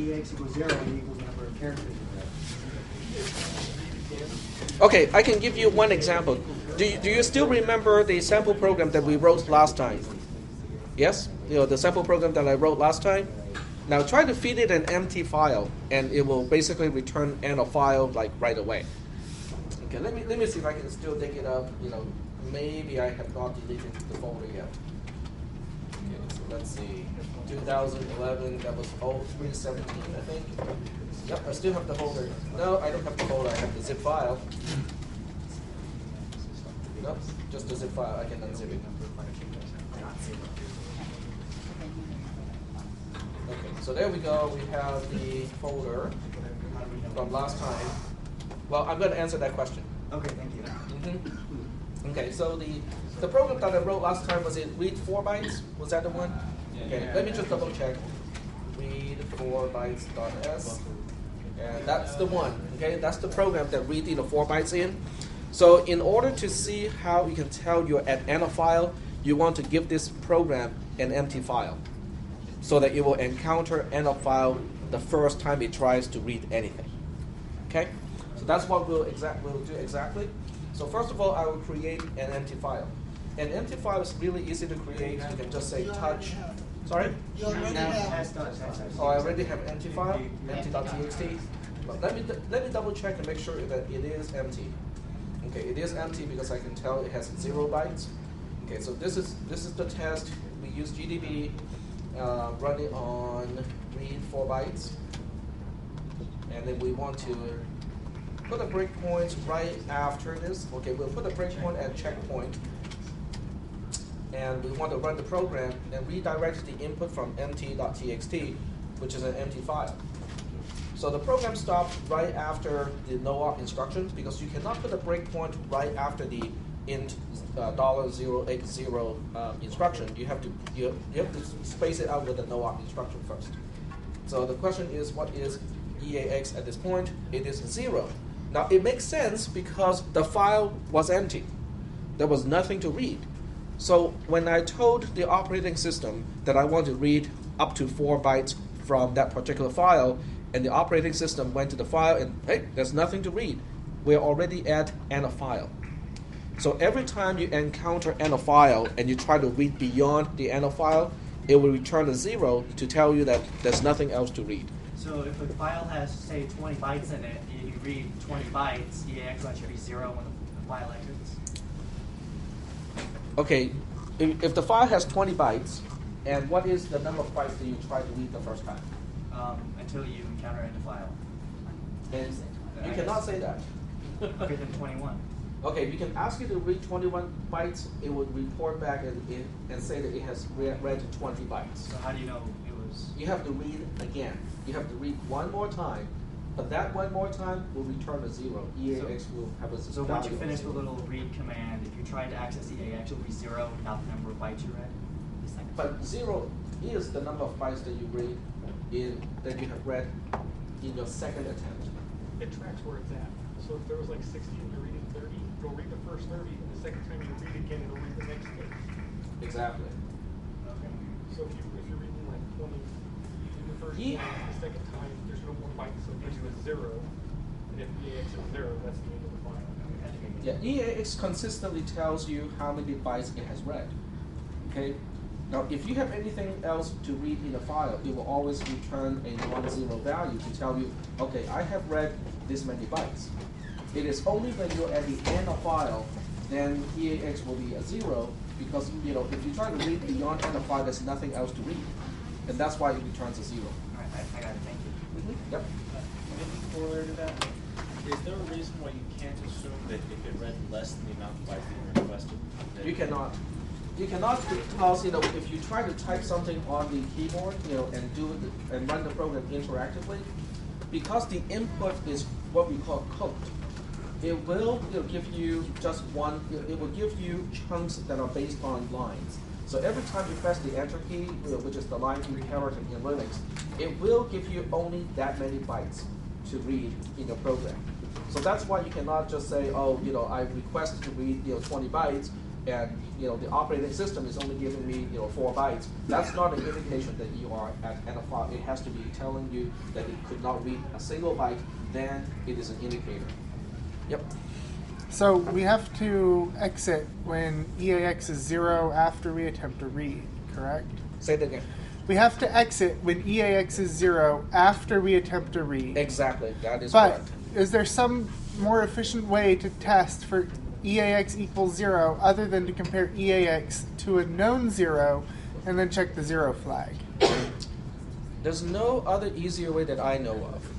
EAX equals 0 and E equals the number of characters you read. Okay, I can give you one example. Do you still remember the sample program that we wrote last time? Yes? The sample program that I wrote last time? Now try to feed it an empty file, and it will basically return end of file like right away. Okay, let me see if I can still dig it up. Maybe I have not deleted the folder yet. Okay, so let's see. 2011, that was 0317, I think. Yep, I still have the folder. No, I don't have the folder. I have the zip file. Nope, just the zip file. I can unzip it. Okay, so there we go. We have the folder from last time. Well, I'm going to answer that question. Okay, thank you. Okay, so the program that I wrote last time, was it read 4 bytes? Was that the one? Okay, let me just double check. Read 4 bytes.s. And that's the one. Okay, that's the program that reads the 4 bytes in. So in order to see how you can tell you're at end of file, you want to give this program an empty file, so that it will encounter end of file the first time it tries to read anything. Okay? So that's what we'll do exactly. So first of all, I will create an empty file. An empty file is really easy to create. You can just say touch. Sorry? You already have. Oh, I already have empty file, empty.txt. But let me double check and make sure that it is empty. Okay, it is empty because I can tell it has 0 bytes. Okay, so this is the test. We use GDB, run it on read 4 bytes, and then we want to put a breakpoint right after this. Okay, we'll put a breakpoint at checkpoint, and we want to run the program and redirect the input from empty.txt, which is an empty file. So the program stops right after the no-op instructions, because you cannot put a breakpoint right after the int $080 instruction. You have to space it out with the no-op instruction first. So the question is, what is EAX at this point? It is 0. Now it makes sense because the file was empty. There was nothing to read. So when I told the operating system that I want to read up to 4 bytes from that particular file, and the operating system went to the file and, hey, there's nothing to read, we're already at end of file. So every time you encounter end of file and you try to read beyond the end of file, it will return a 0 to tell you that there's nothing else to read. So if a file has, say, 20 bytes in it, and you read 20 bytes, EAX should be 0 when the file exits? Okay, if the file has 20 bytes, and what is the number of bytes that you try to read the first time? Until you encounter end of file. And you cannot say that. Okay, then 21. Okay, you can ask it to read 21 bytes. It would report back and say that it has read 20 bytes. So how do you know it was? You have to read again. You have to read one more time, but that one more time will return a 0. EAX will have a 0. So once you finish the little read command, if you try to access EAX, it will be 0 without the number of bytes you read? But 0 is the number of bytes that you read that you have read in your second attempt. It tracks where it's at. So if there was like 60 and you're reading 30, it'll read the first 30, and the second time you read again, it'll read the next 30. Exactly. Okay. So if you're reading like 20 in the first one, the second time there's no more bytes, so it gives you a 0. And if EAX is 0, that's the end of the file. Yeah, EAX consistently tells you how many bytes it has read. Okay. Now, if you have anything else to read in the file, it will always return a non-zero value to tell you, okay, I have read this many bytes. It is only when you're at the end of file, then EAX will be a 0, because if you try to read beyond end of file, there's nothing else to read, and that's why it returns a 0. All right, I got it. Thank you. Yep. Maybe corollary to that, is there a reason why you can't assume that if it read less than the amount of bytes being requested? You cannot. You cannot, because if you try to type something on the keyboard, and run the program interactively, because the input is what we call code, it will give you just one. It will give you chunks that are based on lines. So every time you press the Enter key, which is the line key character in Linux, it will give you only that many bytes to read in your program. So that's why you cannot just say, oh, I requested to read 20 bytes. and the operating system is only giving me 4 bytes, that's not an indication that you are at end of file. It has to be telling you that it could not read a single byte, then it is an indicator. Yep. So we have to exit when EAX is 0 after we attempt to read, correct? Say that again. We have to exit when EAX is 0 after we attempt to read. Exactly, that is But correct. is there some more efficient way to test for EAX equals 0 other than to compare EAX to a known 0 and then check the 0 flag? There's no other easier way that I know of.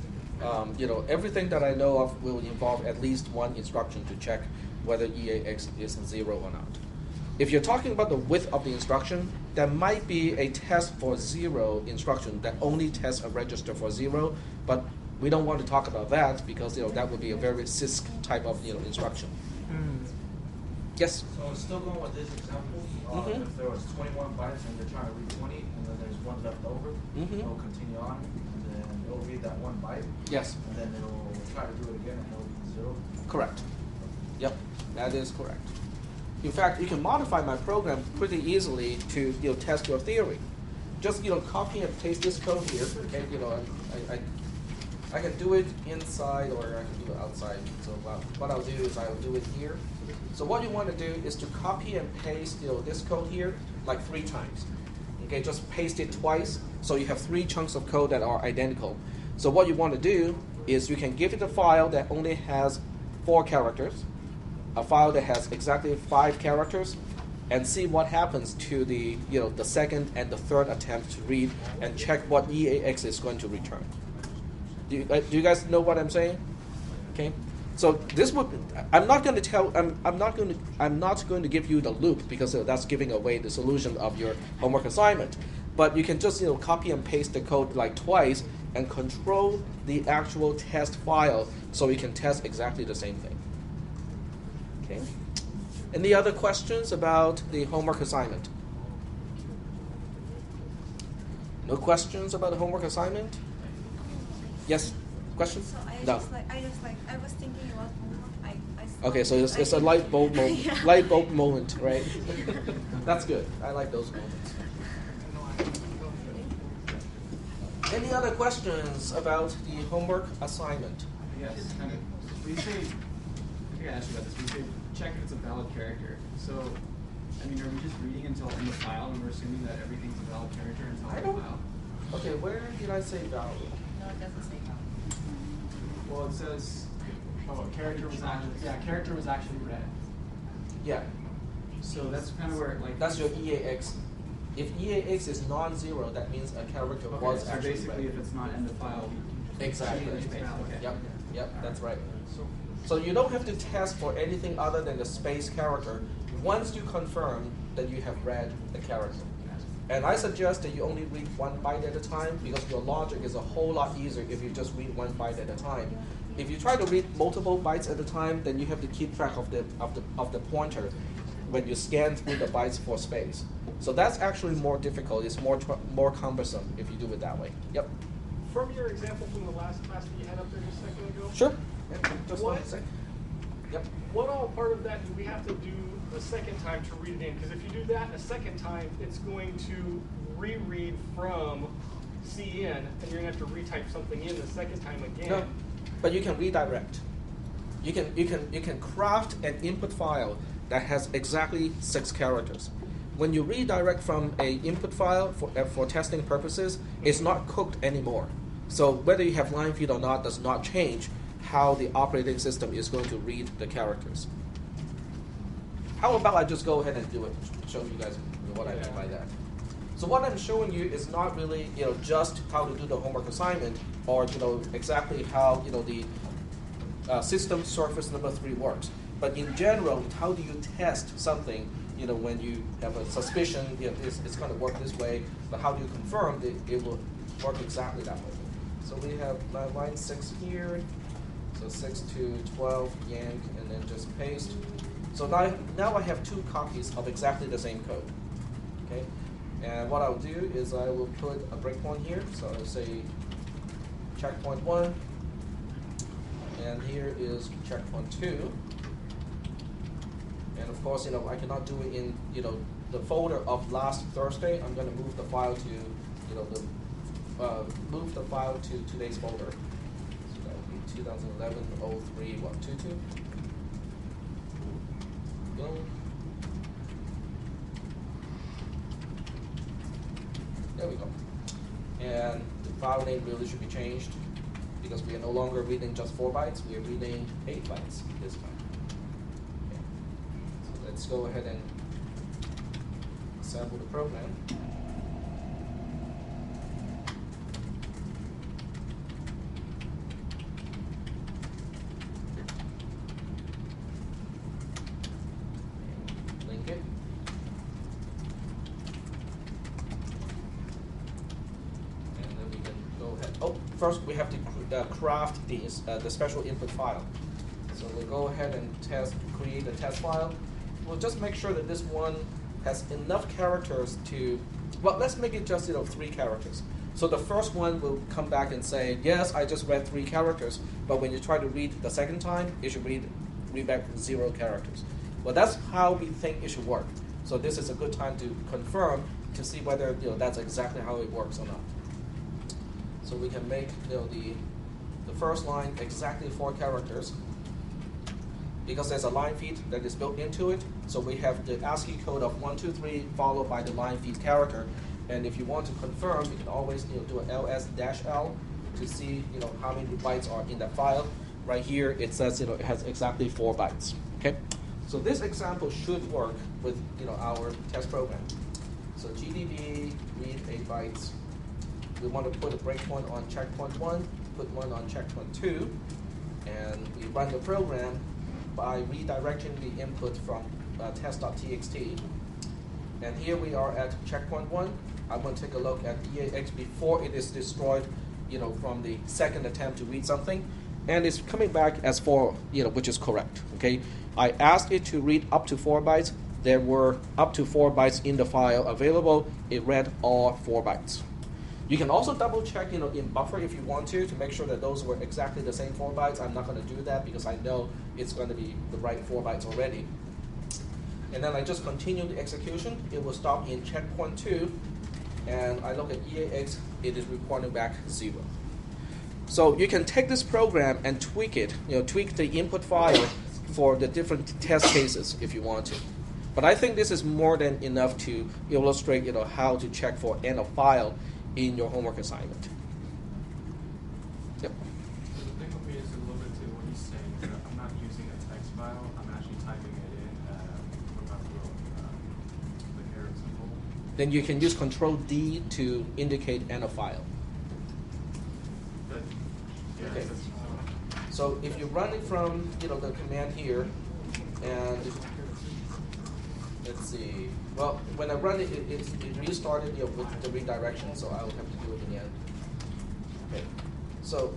Everything that I know of will involve at least one instruction to check whether EAX is 0 or not. If you're talking about the width of the instruction, there might be a test for 0 instruction that only tests a register for 0, but we don't want to talk about that because that would be a very cisp type of instruction. Yes? So still going with this example, Mhm. if there was 21 bytes and they're trying to read 20, and then there's one left over, Mhm. it'll continue on, and then it'll read that 1 byte, Yes. and then it'll try to do it again, and it'll be 0. Correct. Yep, that is correct. In fact, you can modify my program pretty easily to test your theory. Just copy and paste this code here, and I can do it inside or I can do it outside. So what I'll do is I'll do it here. So what you want to do is to copy and paste this code here like 3 times. Okay, just paste it twice so you have 3 chunks of code that are identical. So what you want to do is you can give it a file that only has 4 characters, a file that has exactly 5 characters, and see what happens to the the second and the third attempt to read, and check what EAX is going to return. Do you guys know what I'm saying? Okay, so this would I'm not going to give you the loop because that's giving away the solution of your homework assignment. But you can just copy and paste the code like twice and control the actual test file so you can test exactly the same thing. Okay. Any other questions about the homework assignment? No questions about the homework assignment? Yes? Questions? So No. I was thinking about homework. I saw Okay, so this. it's a light bulb moment. Yeah. Light bulb moment, right? That's good. I like those moments. Any other questions about the homework assignment? Yes, kind of. We say, I think I asked you about this. We say check if it's a valid character. So, I mean, are we just reading until end of file and we're assuming that everything's a valid character until I end don't- of file? Okay, where did I say valid? No, it doesn't say that. Well, it says, Character was actually read. Yeah, so that's kind of where, that's your EAX. If EAX is non-zero, that means a character okay, was so actually basically read. if it's not end of file, we Exactly. assume it's valid. Okay. Yep, that's right. So you don't have to test for anything other than the space character once you confirm that you have read the character. And I suggest that you only read 1 byte at a time because your logic is a whole lot easier if you just read 1 byte at a time. If you try to read multiple bytes at a time, then you have to keep track of the pointer when you scan through the bytes for space. So that's actually more difficult. It's more cumbersome if you do it that way. Yep. From your example from the last class that you had up there just a second ago, Sure. Yep. Just What? 1 second. Yep. what all part of that do we have to do a second time to read it in? Because if you do that a second time, it's going to reread from CN, and you're going to have to retype something in the second time again. No, but you can redirect. You can craft an input file that has exactly 6 characters. When you redirect from a input file for testing purposes, it's not cooked anymore. So whether you have line feed or not does not change how the operating system is going to read the characters. How about I just go ahead and do it, show you guys what I mean by that. So what I'm showing you is not really just how to do the homework assignment or exactly how the system surface number 3 works. But in general, how do you test something when you have a suspicion it's going to work this way, but how do you confirm that it will work exactly that way? So we have line 6 here, so 6 to 12, yank, and then just paste. So now I have 2 copies of exactly the same code. Okay, and what I'll do is I will put a breakpoint here. So I'll say checkpoint 1, and here is checkpoint 2. And of course, I cannot do it in, the folder of last Thursday. I'm going to move the file to, move the file to today's folder. So that would be 2011-03-122. Boom. There we go. And the file name really should be changed because we are no longer reading just 4 bytes. We are reading 8 bytes this time. Okay. So let's go ahead and sample the program. Link it. And then we can go ahead. Oh, first we have to craft the special input file. So we'll go ahead and create a test file. We'll just make sure that this one has enough characters to, well, let's make it just 3 characters. So the first one will come back and say, yes, I just read 3 characters, but when you try to read the second time, it should read back 0 characters. Well, that's how we think it should work. So this is a good time to confirm to see whether that's exactly how it works or not. So we can make the first line exactly 4 characters. Because there's a line feed that is built into it, so we have the ASCII code of 1, 2, 3 followed by the line feed character. And if you want to confirm, you can always do an ls-l to see how many bytes are in that file. Right here it says it has exactly 4 bytes. Okay, so this example should work with our test program. So gdb read 8 bytes. We want to put a breakpoint on checkpoint 1, put one on checkpoint 2, and we run the program by redirecting the input from test.txt. And here we are at checkpoint 1. I want to take a look at EAX before it is destroyed, from the second attempt to read something. And it's coming back as 4, which is correct. Okay, I asked it to read up to 4 bytes. There were up to 4 bytes in the file available. It read all 4 bytes. You can also double check, in buffer if you want to make sure that those were exactly the same 4 bytes. I'm not going to do that because I know it's going to be the right 4 bytes already. And then I just continue the execution. It will stop in checkpoint 2, and I look at EAX. It is reporting back 0. So you can take this program and tweak it, tweak the input file for the different test cases if you want to. But I think this is more than enough to illustrate, how to check for end of file in your homework assignment. Yep. So the thing with me is a little bit to what he's saying. Is that I'm not using a text file. I'm actually typing it in without the caret symbol. Then you can use Control D to indicate end of file. But, yeah, Okay. that's, So if you run it from the command here, and let's see. Well, when I run it, it restarted with the redirection, so I will have to do it again. Okay. So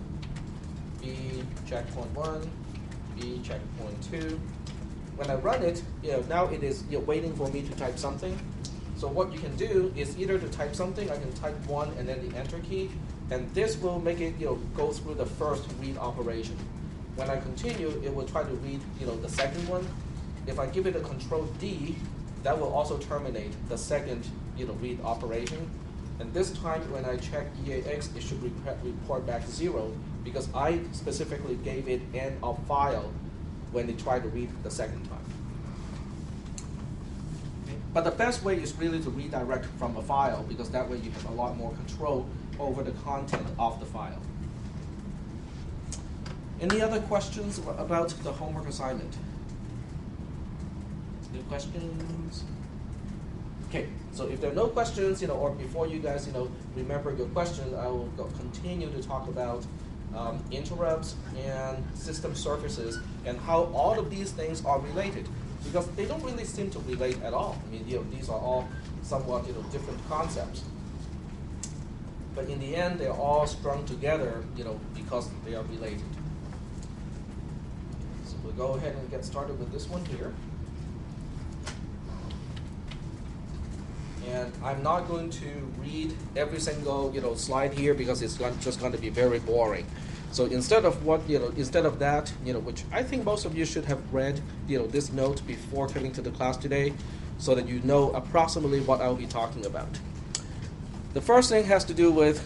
B checkpoint 1, B checkpoint 2. When I run it, now it is waiting for me to type something. So what you can do is either to type something, I can type 1 and then the enter key, and this will make it go through the first read operation. When I continue, it will try to read the second one. If I give it a Control D, that will also terminate the second read operation. And this time when I check EAX, it should report back 0 because I specifically gave it end of file when it tried to read the second time. But the best way is really to redirect from a file because that way you have a lot more control over the content of the file. Any other questions about the homework assignment? Any questions? Okay, so if there are no questions, or before you guys, remember your questions, I will continue to talk about interrupts and system surfaces and how all of these things are related, because they don't really seem to relate at all. I mean, these are all somewhat, different concepts. But in the end, they're all strung together, because they are related. So we'll go ahead and get started with this one here. And I'm not going to read every single slide here because it's just going to be very boring. So instead of that, which I think most of you should have read, this note before coming to the class today, so that you know approximately what I'll be talking about. The first thing has to do with,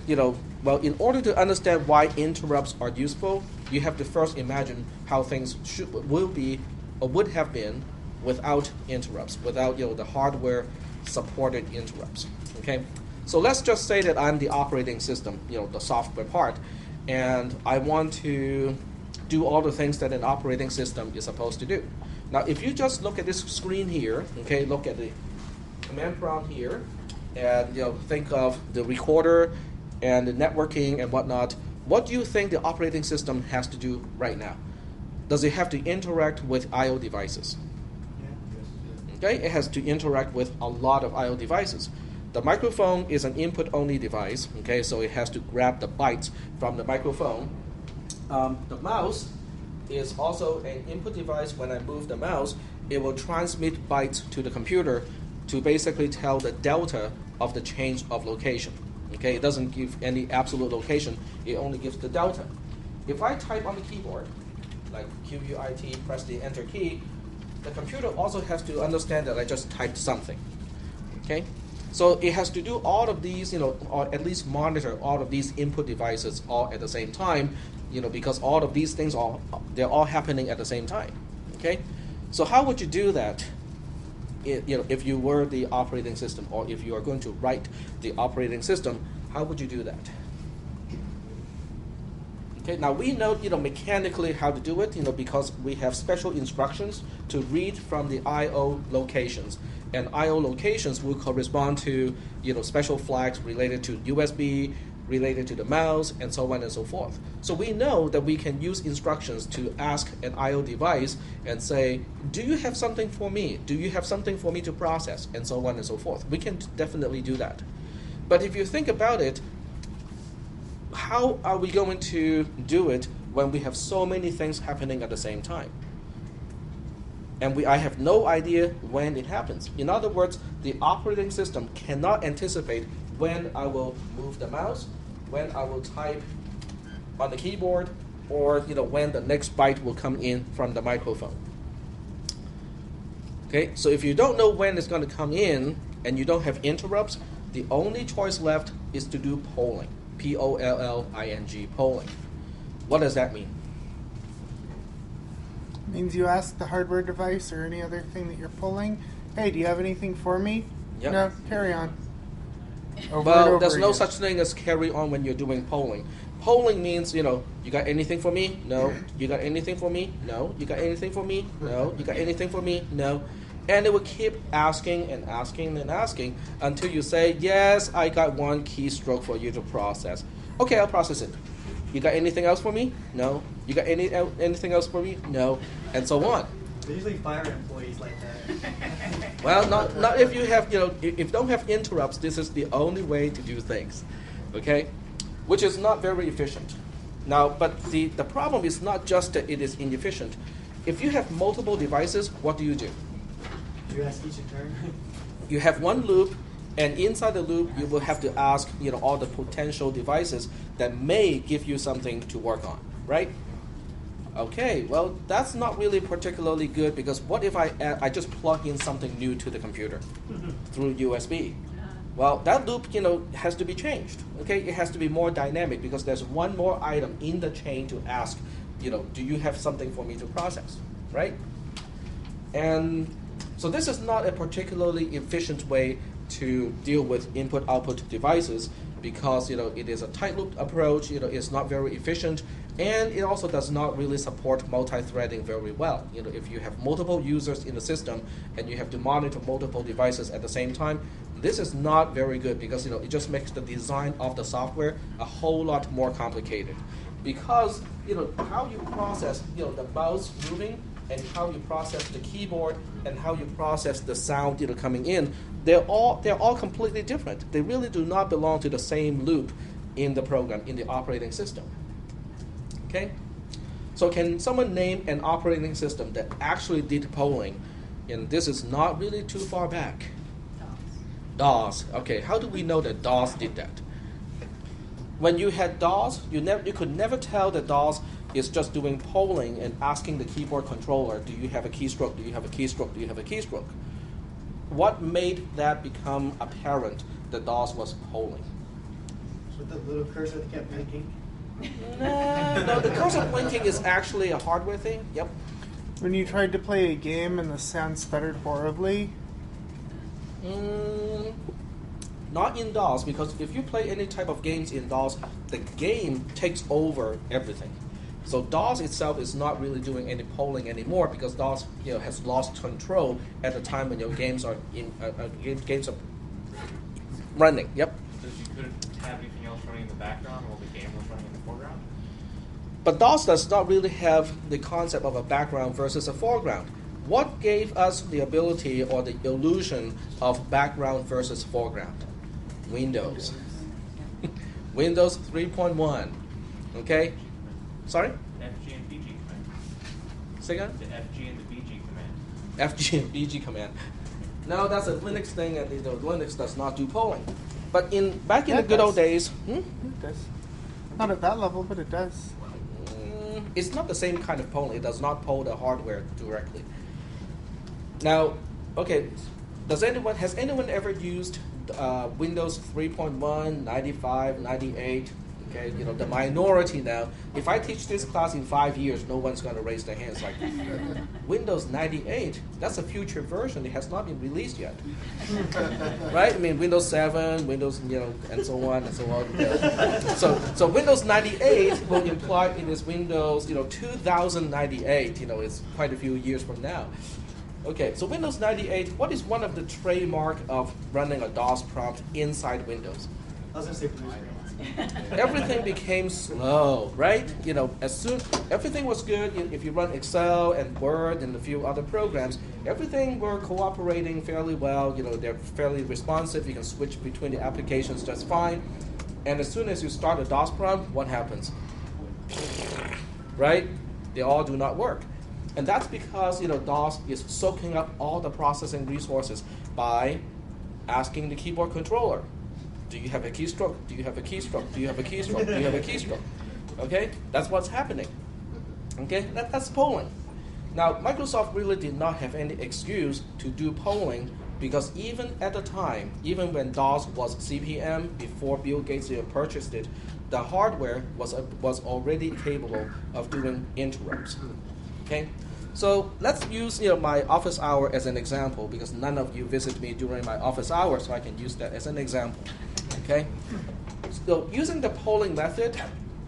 well, in order to understand why interrupts are useful, you have to first imagine how things will be or would have been without interrupts, without the hardware supported interrupts. Okay, so let's just say that I'm the operating system, the software part, and I want to do all the things that an operating system is supposed to do. Now, if you just look at this screen here, okay, look at the command prompt here, and think of the recorder and the networking and whatnot. What do you think the operating system has to do right now? Does it have to interact with I/O devices? Okay, it has to interact with a lot of I/O devices. The microphone is an input-only device, okay, so it has to grab the bytes from the microphone. The mouse is also an input device. When I move the mouse, it will transmit bytes to the computer to basically tell the delta of the change of location. Okay, it doesn't give any absolute location, it only gives the delta. If I type on the keyboard, like QUIT, press the enter key, the computer also has to understand that I just typed something. Okay, so it has to do all of these, or at least monitor all of these input devices all at the same time, because all of these things they're all happening at the same time. Okay, so how would you do that? If you were the operating system, or if you are going to write the operating system, how would you do that? Okay, now we know mechanically how to do it, because we have special instructions to read from the I/O locations, and I/O locations will correspond to special flags related to USB, related to the mouse, and so on and so forth. So we know that we can use instructions to ask an I/O device and say, do you have something for me? Do you have something for me to process? And so on and so forth. We can definitely do that. But if you think about it, how are we going to do it when we have so many things happening at the same time? And I have no idea when it happens. In other words, the operating system cannot anticipate when I will move the mouse, when I will type on the keyboard, or when the next byte will come in from the microphone. Okay, so if you don't know when it's going to come in and you don't have interrupts, the only choice left is to do polling. Polling, polling. What does that mean? It means you ask the hardware device or any other thing that you're pulling, hey, do you have anything for me? Yep. No, carry on. Well, there's no such thing as carry on when you're doing polling. Polling means, you got anything for me? No. You got anything for me? No. You got anything for me? No. You got anything for me? No. And it will keep asking and asking and asking until you say, yes, I got one keystroke for you to process. Okay, I'll process it. You got anything else for me? No. You got anything else for me? No. And so on. They usually fire employees like that. Well, not if you have, if you don't have interrupts, this is the only way to do things, okay? Which is not very efficient. Now, but the problem is not just that it is inefficient. If you have multiple devices, what do? You ask each in turn? You have one loop, and inside the loop, you will have to ask, all the potential devices that may give you something to work on, right? Okay, well, that's not really particularly good, because what if I just plug in something new to the computer through USB? Well, that loop, has to be changed. Okay, it has to be more dynamic because there's one more item in the chain to ask, do you have something for me to process, right? And so this is not a particularly efficient way to deal with input-output devices because, it is a tight-loop approach, it's not very efficient, and it also does not really support multi-threading very well. If you have multiple users in the system and you have to monitor multiple devices at the same time, this is not very good because, it just makes the design of the software a whole lot more complicated. Because, how you process, the mouse moving and how you process the keyboard and how you process the sound, coming in, they're all completely different. They really do not belong to the same loop in the program, in the operating system. Okay? So can someone name an operating system that actually did polling? And this is not really too far back. DOS. Okay, how do we know that DOS did that? When you had DOS, you could never tell that DOS is just doing polling and asking the keyboard controller, do you have a keystroke, do you have a keystroke, do you have a keystroke? What made that become apparent that DOS was polling? So the little cursor that kept blinking? No, the cursor blinking is actually a hardware thing. Yep. When you tried to play a game and the sound stuttered horribly? Not in DOS, because if you play any type of games in DOS, the game takes over everything. So DOS itself is not really doing any polling anymore because DOS has lost control at the time when your games are games are running. Yep. So you couldn't have anything else running in the background while the game was running in the foreground? But DOS does not really have the concept of a background versus a foreground. What gave us the ability or the illusion of background versus foreground? Windows. Windows 3.1. Okay? Sorry? FG and BG command. Say again? The FG and the BG command. FG and BG command. No, that's a Linux thing, and Linux does not do polling. But back in the good old days, It does. Not at that level, but it does. it's not the same kind of polling. It does not poll the hardware directly. Now, okay, has anyone ever used Windows 3.1, 95, 98? Okay, the minority now. If I teach this class in 5 years, no one's going to raise their hands like Windows 98. That's a future version. It has not been released yet, right? I mean, Windows 7, Windows, and so on and so on. So Windows 98 will imply it is Windows, 2098. It's quite a few years from now. Okay, so Windows 98. What is one of the trademark of running a DOS prompt inside Windows? I was going to say blue screen. Everything became slow, right? Everything was good. If you run Excel and Word and a few other programs, everything were cooperating fairly well. They're fairly responsive. You can switch between the applications just fine. And as soon as you start a DOS prompt, what happens? Right? They all do not work. And that's because DOS is soaking up all the processing resources by asking the keyboard controller, do you have a keystroke? Do you have a keystroke? Do you have a keystroke? Do you have a keystroke? Okay, that's what's happening. Okay, that's polling. Now, Microsoft really did not have any excuse to do polling because even at the time, even when DOS was CP/M, before Bill Gates even purchased it, the hardware was already capable of doing interrupts. Okay, so let's use my office hour as an example because none of you visit me during my office hour, so I can use that as an example. Okay, so using the polling method,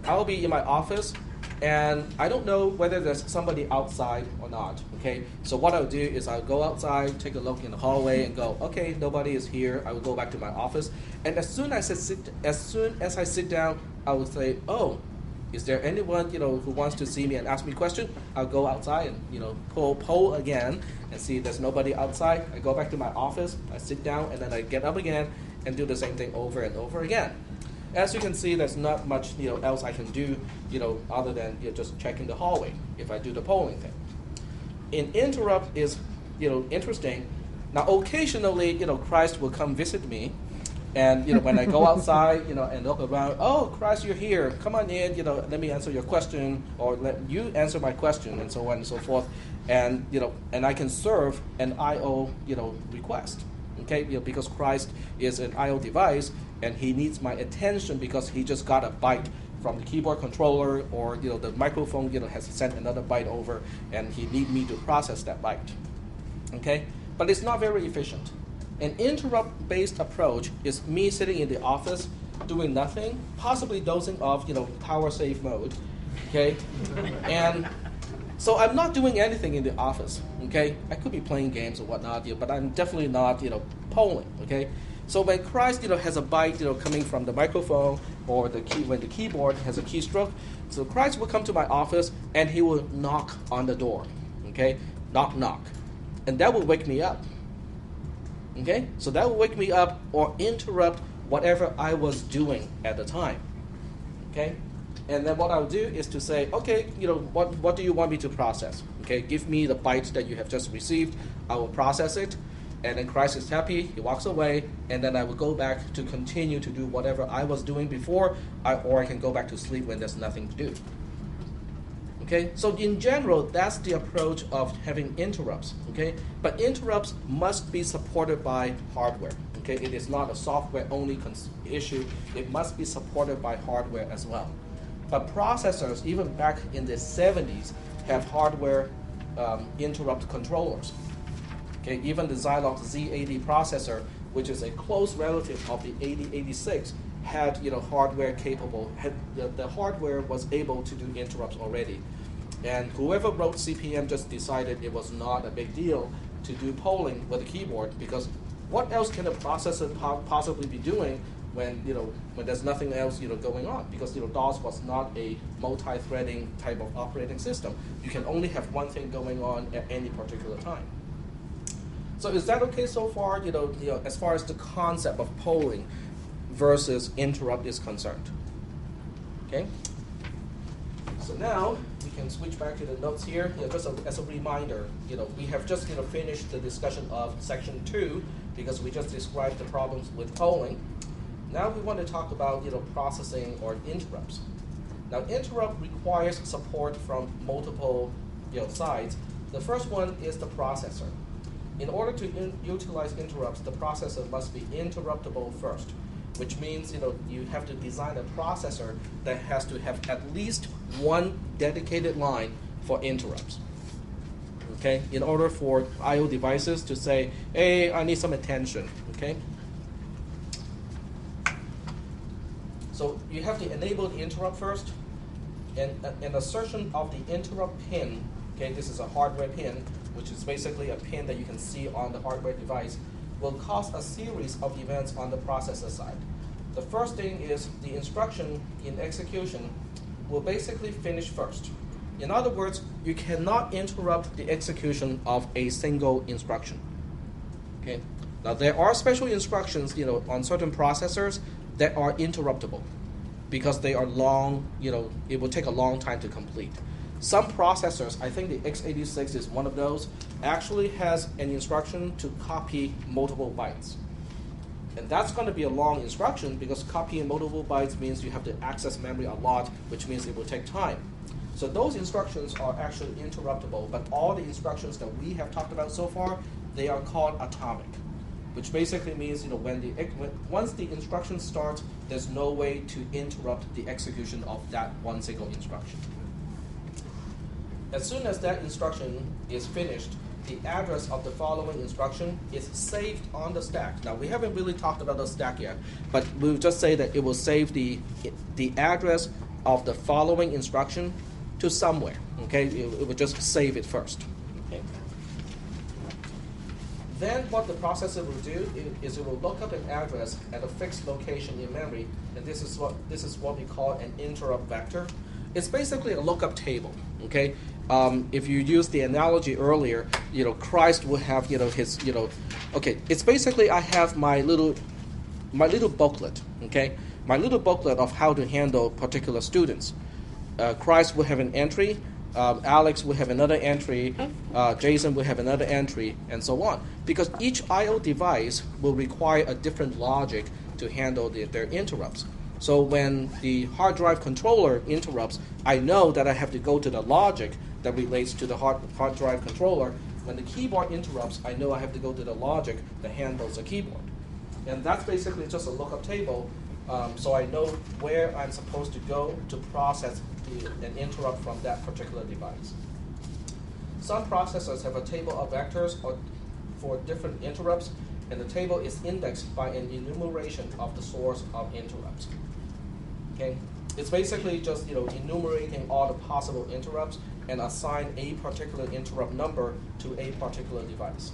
I'll be in my office, and I don't know whether there's somebody outside or not. Okay, so what I'll do is I'll go outside, take a look in the hallway, and go, okay, nobody is here. I will go back to my office, and as soon as I sit down, I will say, oh, is there anyone who wants to see me and ask me a question? I'll go outside and poll again and see if there's nobody outside. I go back to my office, I sit down, and then I get up again and do the same thing over and over again. As you can see, there's not much else I can do other than just checking the hallway if I do the polling thing. An interrupt is interesting. Now occasionally Christ will come visit me. And when I go outside, and look around, oh, Christ, you're here. Come on in. Let me answer your question, or let you answer my question, and so on and so forth. And and I can serve an I/O request. Okay, because Christ is an I/O device, and he needs my attention because he just got a byte from the keyboard controller, or the microphone has sent another byte over, and he need me to process that byte. Okay, but it's not very efficient. An interrupt-based approach is me sitting in the office doing nothing, possibly dozing off, power save mode, okay? And so I'm not doing anything in the office, okay? I could be playing games or whatnot, but I'm definitely not, polling, okay? So when Christ, has a byte, coming from the microphone or when the keyboard has a keystroke, so Christ will come to my office and he will knock on the door, okay? Knock, knock. And that will wake me up. Okay, so that will wake me up or interrupt whatever I was doing at the time. Okay, and then what I'll do is to say, okay, what do you want me to process? Okay, give me the byte that you have just received. I will process it. and then Christ is happy, he walks away, and then I will go back to continue to do whatever I was doing before, or I can go back to sleep when there's nothing to do. Okay, so in general, that's the approach of having interrupts. Okay, but interrupts must be supported by hardware. Okay, it is not a software-only issue. It must be supported by hardware as well. But processors, even back in the 70s, have hardware interrupt controllers. Okay, even the Zilog Z80 processor, which is a close relative of the 8086, had hardware capable. The hardware was able to do interrupts already, and whoever wrote CPM just decided it was not a big deal to do polling with a keyboard, because what else can a processor possibly be doing when there's nothing else going on? Because DOS was not a multi-threading type of operating system. You can only have one thing going on at any particular time. So is that okay so far? As far as the concept of polling versus interrupt is concerned. Okay. So now we can switch back to the notes here. Just as a reminder, we have just finished the discussion of section 2 because we just described the problems with polling. Now we want to talk about processing or interrupts. Now interrupt requires support from multiple sides. The first one is the processor. In order to utilize interrupts, the processor must be interruptible first, which means you have to design a processor that has to have at least one dedicated line for interrupts. Okay, in order for I/O devices to say, "Hey, I need some attention." Okay. So you have to enable the interrupt first, and an assertion of the interrupt pin. Okay, this is a hardware pin, which is basically a pin that you can see on the hardware device, will cause a series of events on the processor side. The first thing is the instruction in execution will basically finish first. In other words, you cannot interrupt the execution of a single instruction. Okay. Now there are special instructions, on certain processors that are interruptible because they are long. It will take a long time to complete. Some processors, I think the x86 is one of those, actually has an instruction to copy multiple bytes. And that's going to be a long instruction because copying multiple bytes means you have to access memory a lot, which means it will take time. So those instructions are actually interruptible, but all the instructions that we have talked about so far, they are called atomic, which basically means once the instruction starts, there's no way to interrupt the execution of that one single instruction. As soon as that instruction is finished, the address of the following instruction is saved on the stack. Now, we haven't really talked about the stack yet, but we'll just say that it will save the address of the following instruction to somewhere. Okay, it will just save it first. Okay. Then what the processor will do is it will look up an address at a fixed location in memory, and this is what we call an interrupt vector. It's basically a lookup table. Okay. If you use the analogy earlier, Christ will have his okay. It's basically I have my little booklet. Okay, my little booklet of how to handle particular students. Christ will have an entry. Alex will have another entry. Jason will have another entry, and so on. Because each I/O device will require a different logic to handle their interrupts. So when the hard drive controller interrupts, I know that I have to go to the logic that relates to the hard drive controller. When the keyboard interrupts, I know I have to go to the logic that handles the keyboard. And that's basically just a lookup table, so I know where I'm supposed to go to process an interrupt from that particular device. Some processors have a table of vectors for different interrupts, and the table is indexed by an enumeration of the source of interrupts. Okay, it's basically just enumerating all the possible interrupts and assign a particular interrupt number to a particular device.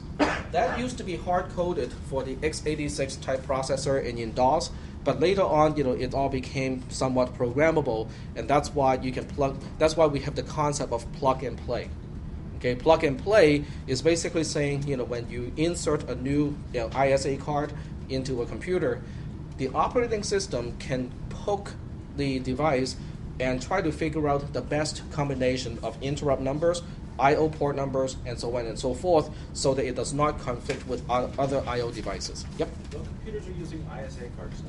That used to be hard-coded for the x86 type processor and in DOS, but later on, it all became somewhat programmable, and that's why that's why we have the concept of plug and play. Okay, plug and play is basically saying, when you insert a new ISA card into a computer, the operating system can poke the device and try to figure out the best combination of interrupt numbers I/O port numbers, and so on and so forth, so that it does not conflict with other I/O devices. Yep. What computers are using ISA cards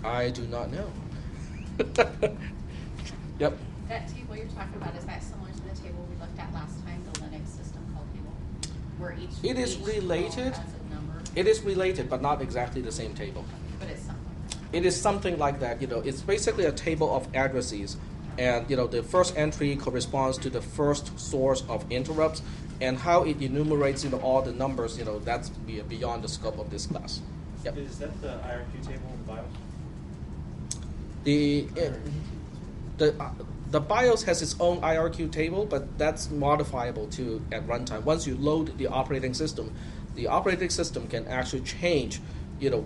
now? I do not know. Yep. That table you're talking about, is that similar to the table we looked at last time, the Linux system call table? Where It is each related. call has a number, It is related, but not exactly the same table. but it's something. It is something like that. It's basically a table of addresses, and the first entry corresponds to the first source of interrupts, and how it enumerates all the numbers. That's beyond the scope of this class. Yep. Is that the IRQ table in BIOS? The BIOS has its own IRQ table, but that's modifiable too at runtime. Once you load the operating system can actually change,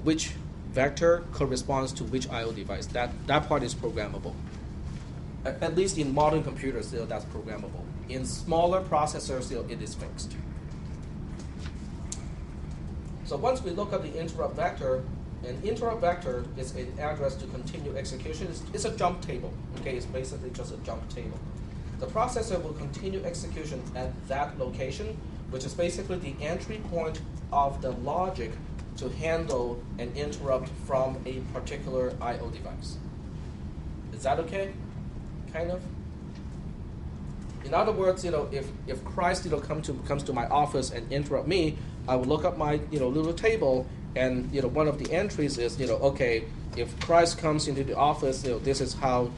which vector corresponds to which I/O device. That part is programmable. At least in modern computers, that's programmable. In smaller processors, it is fixed. So once we look at the interrupt vector, an interrupt vector is an address to continue execution. It's a jump table. Okay, it's basically just a jump table. The processor will continue execution at that location, which is basically the entry point of the logic to handle an interrupt from a particular I/O device. Is that okay? Kind of. In other words, if Christ comes to my office and interrupt me, I will look up my little table, and one of the entries is okay, if Christ comes into the office, this is how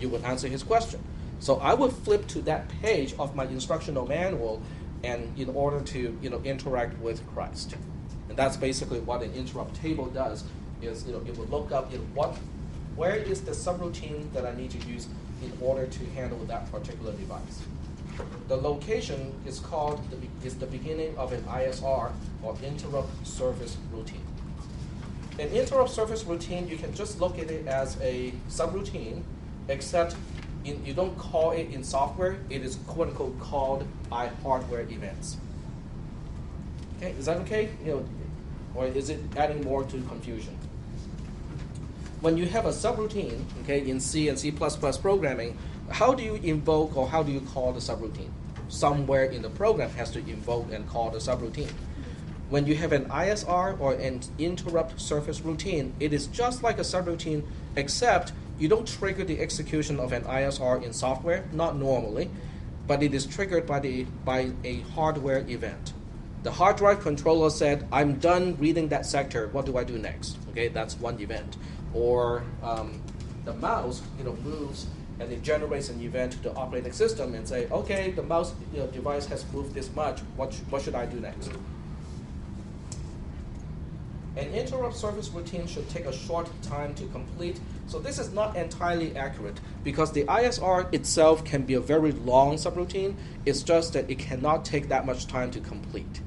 you would answer his question. So I would flip to that page of my instructional manual, and in order to interact with Christ, and that's basically what an interrupt table does. Is it will look up where is the subroutine that I need to use in order to handle that particular device. The location is called the beginning of an ISR, or interrupt service routine. An interrupt service routine, you can just look at it as a subroutine, except you don't call it in software. It is quote unquote called hardware events. Okay, is that okay? Or is it adding more to confusion? When you have a subroutine, okay, in C and C++ programming, how do you invoke or how do you call the subroutine? Somewhere in the program has to invoke and call the subroutine. When you have an ISR or an interrupt service routine, it is just like a subroutine, except you don't trigger the execution of an ISR in software, not normally, but it is triggered by a hardware event. The hard drive controller said, I'm done reading that sector, what do I do next? Okay, that's one event. Or the mouse moves, and it generates an event to the operating system and say, okay, the mouse device has moved this much, what should I do next? An interrupt service routine should take a short time to complete. So this is not entirely accurate, because the ISR itself can be a very long subroutine. It's just that it cannot take that much time to complete.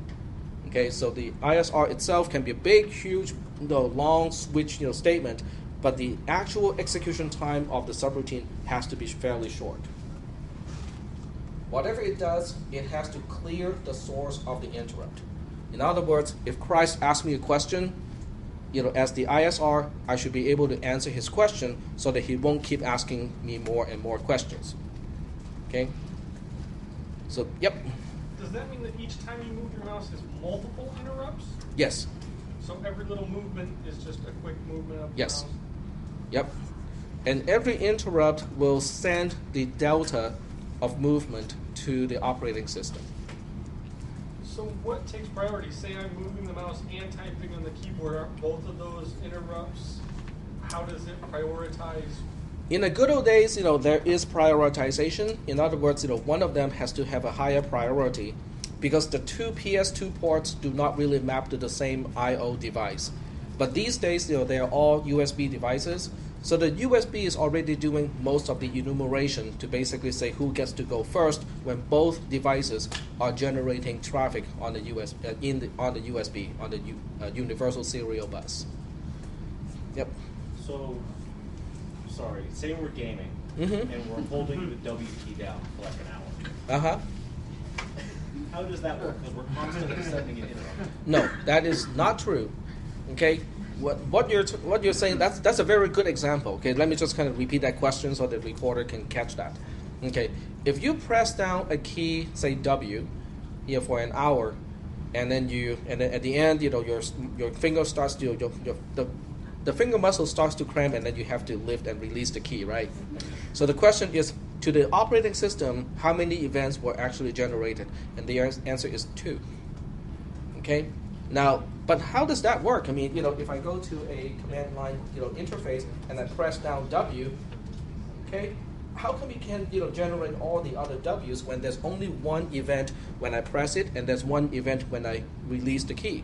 Okay, so the ISR itself can be a big, huge, long switch statement, but the actual execution time of the subroutine has to be fairly short. Whatever it does, it has to clear the source of the interrupt. In other words, if Christ asks me a question, as the ISR, I should be able to answer his question so that he won't keep asking me more and more questions. Okay? So, yep. Does that mean that each time you move your mouse is multiple interrupts? Yes. So every little movement is just a quick movement of the Yes. mouse? Yep. And every interrupt will send the delta of movement to the operating system. So what takes priority? Say I'm moving the mouse and typing on the keyboard. Are both of those interrupts, how does it prioritize? In the good old days, there is prioritization. In other words, one of them has to have a higher priority, because the two PS2 ports do not really map to the same I/O device. But these days, they are all USB devices. So the USB is already doing most of the enumeration to basically say who gets to go first when both devices are generating traffic on the USB, on the universal serial bus. Yep. So, sorry, say we're gaming, Mm-hmm. and we're holding the W key down for like an hour. Uh-huh. How does that work? Because we're constantly sending an interrupt. No, that is not true. Okay, what you're saying, that's a very good example. Okay, let me just kind of repeat that question so the recorder can catch that. Okay, if you press down a key, say W, for an hour, and then at the end, your finger starts to the finger muscle starts to cramp, and then you have to lift and release the key, right? So the question is, to the operating system, how many events were actually generated? And the answer is 2. Okay, now, but how does that work? I mean, if I go to a command line, interface, and I press down W, okay, how come you can, generate all the other W's when there's only one event when I press it, and there's one event when I release the key?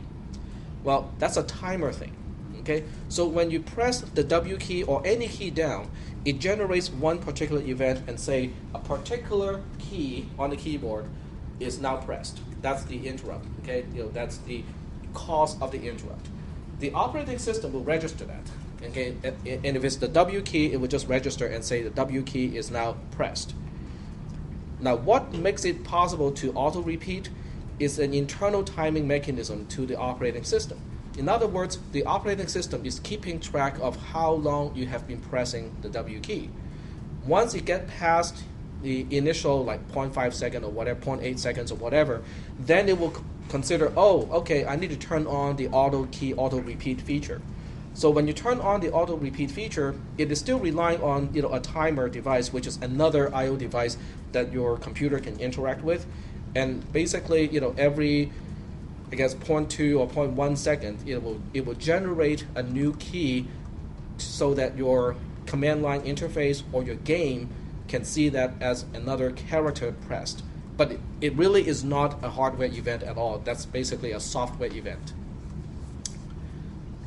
Well, that's a timer thing. Okay, so when you press the W key or any key down, it generates one particular event and say a particular key on the keyboard is now pressed. That's the interrupt. Okay, that's the cause of the interrupt. The operating system will register that. Okay, and if it's the W key, it will just register and say the W key is now pressed. Now, what makes it possible to auto-repeat is an internal timing mechanism to the operating system. In other words, the operating system is keeping track of how long you have been pressing the W key. Once it gets past the initial 0.5 second or whatever, 0.8 seconds or whatever, then it will consider, oh, okay, I need to turn on the auto repeat feature. So when you turn on the auto repeat feature, it is still relying on a timer device, which is another I/O device that your computer can interact with, and basically every 0.2 or 0.1 second, it will generate a new key so that your command line interface or your game can see that as another character pressed. But it really is not a hardware event at all. That's basically a software event.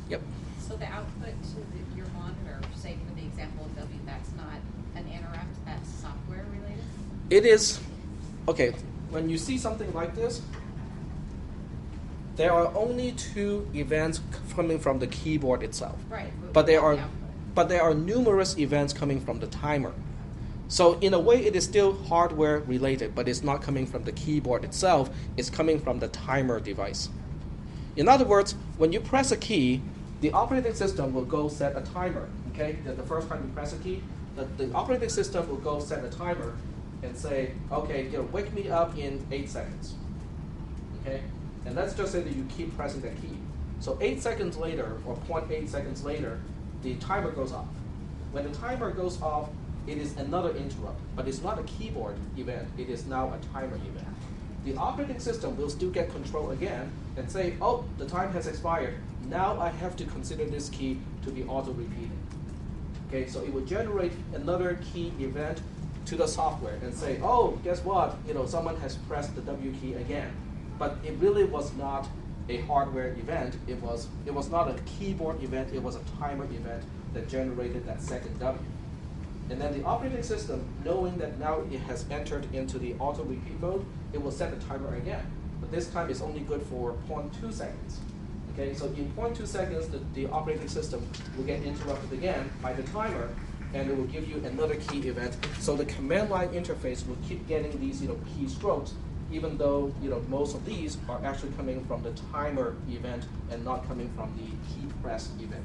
Yep. So the output to your monitor, say for the example of W, that's not an interrupt, that's software related? It is. Okay, when you see something like this, there are only 2 events coming from the keyboard itself. Right. But there are numerous events coming from the timer. So in a way, it is still hardware related, but it's not coming from the keyboard itself. It's coming from the timer device. In other words, when you press a key, the operating system will go set a timer. Okay, the first time you press a key, the operating system will go set a timer and say, okay, wake me up in 8 seconds. Okay. And let's just say that you keep pressing that key. So 8 seconds later, or 0.8 seconds later, the timer goes off. When the timer goes off, it is another interrupt, but it's not a keyboard event. It is now a timer event. The operating system will still get control again and say, oh, the time has expired. Now I have to consider this key to be auto-repeating. Okay, so it will generate another key event to the software and say, oh, guess what? Someone has pressed the W key again. But it really was not a hardware event. It was not a keyboard event. It was a timer event that generated that second W. And then the operating system, knowing that now it has entered into the auto repeat mode, it will set the timer again. But this time it's only good for 0.2 seconds. Okay, so in 0.2 seconds, the operating system will get interrupted again by the timer, and it will give you another key event. So the command line interface will keep getting these key strokes, even though most of these are actually coming from the timer event and not coming from the key press event.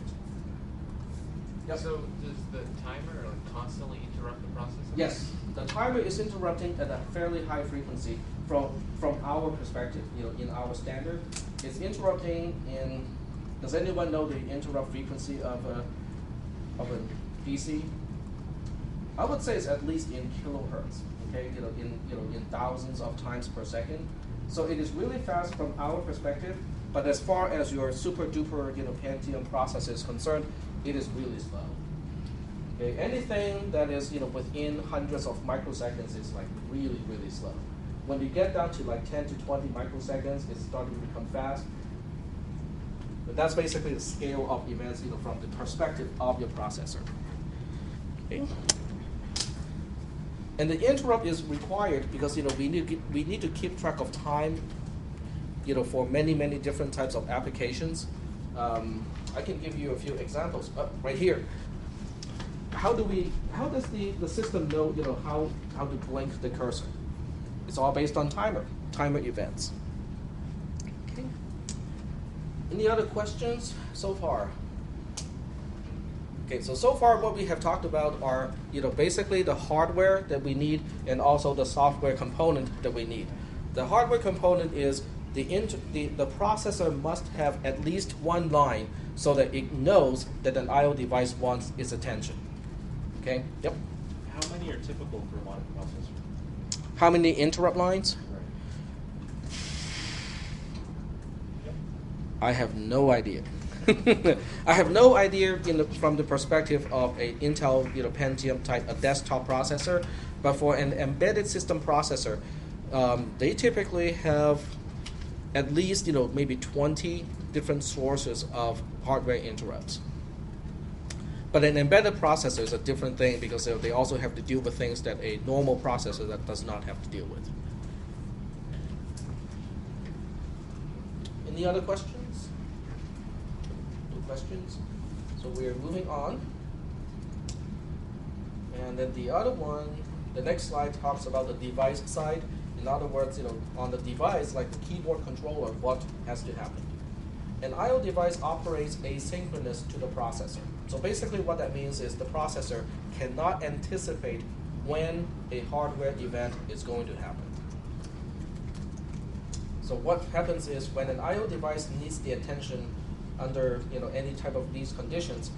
Yep. So does the timer constantly interrupt the process? Yes, the timer is interrupting at a fairly high frequency from our perspective. In our standard, it's interrupting in. Does anyone know the interrupt frequency of a PC? I would say it's at least in kilohertz. Okay, in thousands of times per second. So it is really fast from our perspective, but as far as your super duper Pentium processor is concerned, it is really slow. Okay, anything that is within hundreds of microseconds is really, really slow. When you get down to 10 to 20 microseconds, it's starting to become fast. But that's basically the scale of events from the perspective of your processor. Okay. And the interrupt is required because we need to keep track of time, for many different types of applications. I can give you a few examples right here. How does the system know how to blink the cursor? It's all based on timer events. Okay. Any other questions so far? Okay, so far what we have talked about are basically the hardware that we need and also the software component that we need. The hardware component is the processor must have at least one line so that it knows that an I/O device wants its attention. Okay. Yep. How many are typical for a modern processor? How many interrupt lines? Right. I have no idea. I have no idea from the perspective of a Intel Pentium type a desktop processor, but for an embedded system processor, they typically have at least maybe 20 different sources of hardware interrupts. But an embedded processor is a different thing because they also have to deal with things that a normal processor that does not have to deal with. Any other questions? No questions? So we're moving on. And then the other one, the next slide talks about the device side. In other words, on the device, like the keyboard controller, what has to happen? An I/O device operates asynchronous to the processor. So basically what that means is the processor cannot anticipate when a hardware event is going to happen. So what happens is when an I/O device needs the attention under any type of these conditions,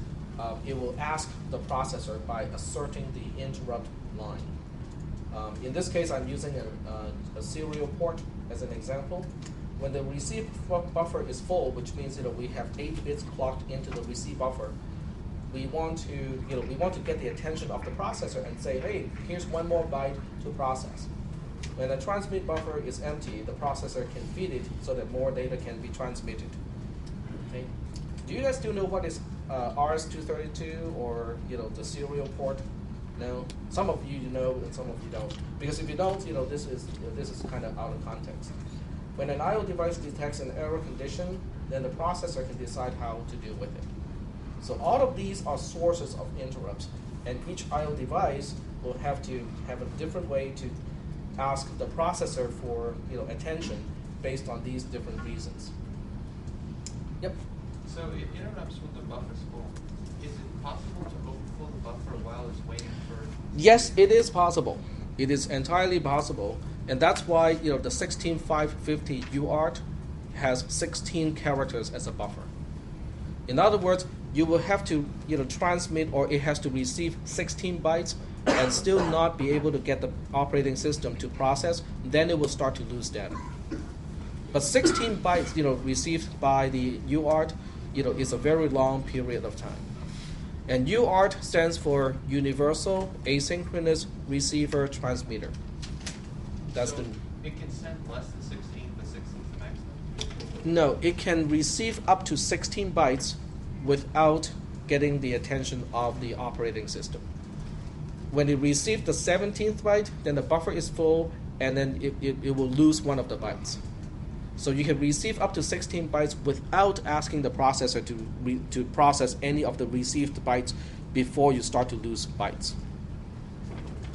it will ask the processor by asserting the interrupt line. In this case, I'm using a serial port as an example. When the receive buffer is full, which means we have 8 bits clocked into the receive buffer, we want to get the attention of the processor and say, hey, here's one more byte to process. When the transmit buffer is empty, the processor can feed it so that more data can be transmitted. Okay. Do you guys still know what is RS-232 or the serial port? No. Some of you know and some of you don't. Because if you don't, this is kind of out of context. When an I/O device detects an error condition, then the processor can decide how to deal with it. So all of these are sources of interrupts, and each I/O device will have to have a different way to ask the processor for attention based on these different reasons. Yep. So it interrupts when the buffer's full. Is it possible to overfill the buffer while it's waiting for? Yes, it is possible. It is entirely possible, and that's why the 16550 UART has 16 characters as a buffer. In other words, you will have to transmit, or it has to receive 16 bytes and still not be able to get the operating system to process. Then it will start to lose data. But 16 bytes received by the UART is a very long period of time. And UART stands for Universal Asynchronous Receiver Transmitter. That's so it can send less than 16, but 16 is the maximum? No, it can receive up to 16 bytes without getting the attention of the operating system. When it receives the 17th byte, then the buffer is full, and then it will lose one of the bytes. So you can receive up to 16 bytes without asking the processor to process any of the received bytes before you start to lose bytes.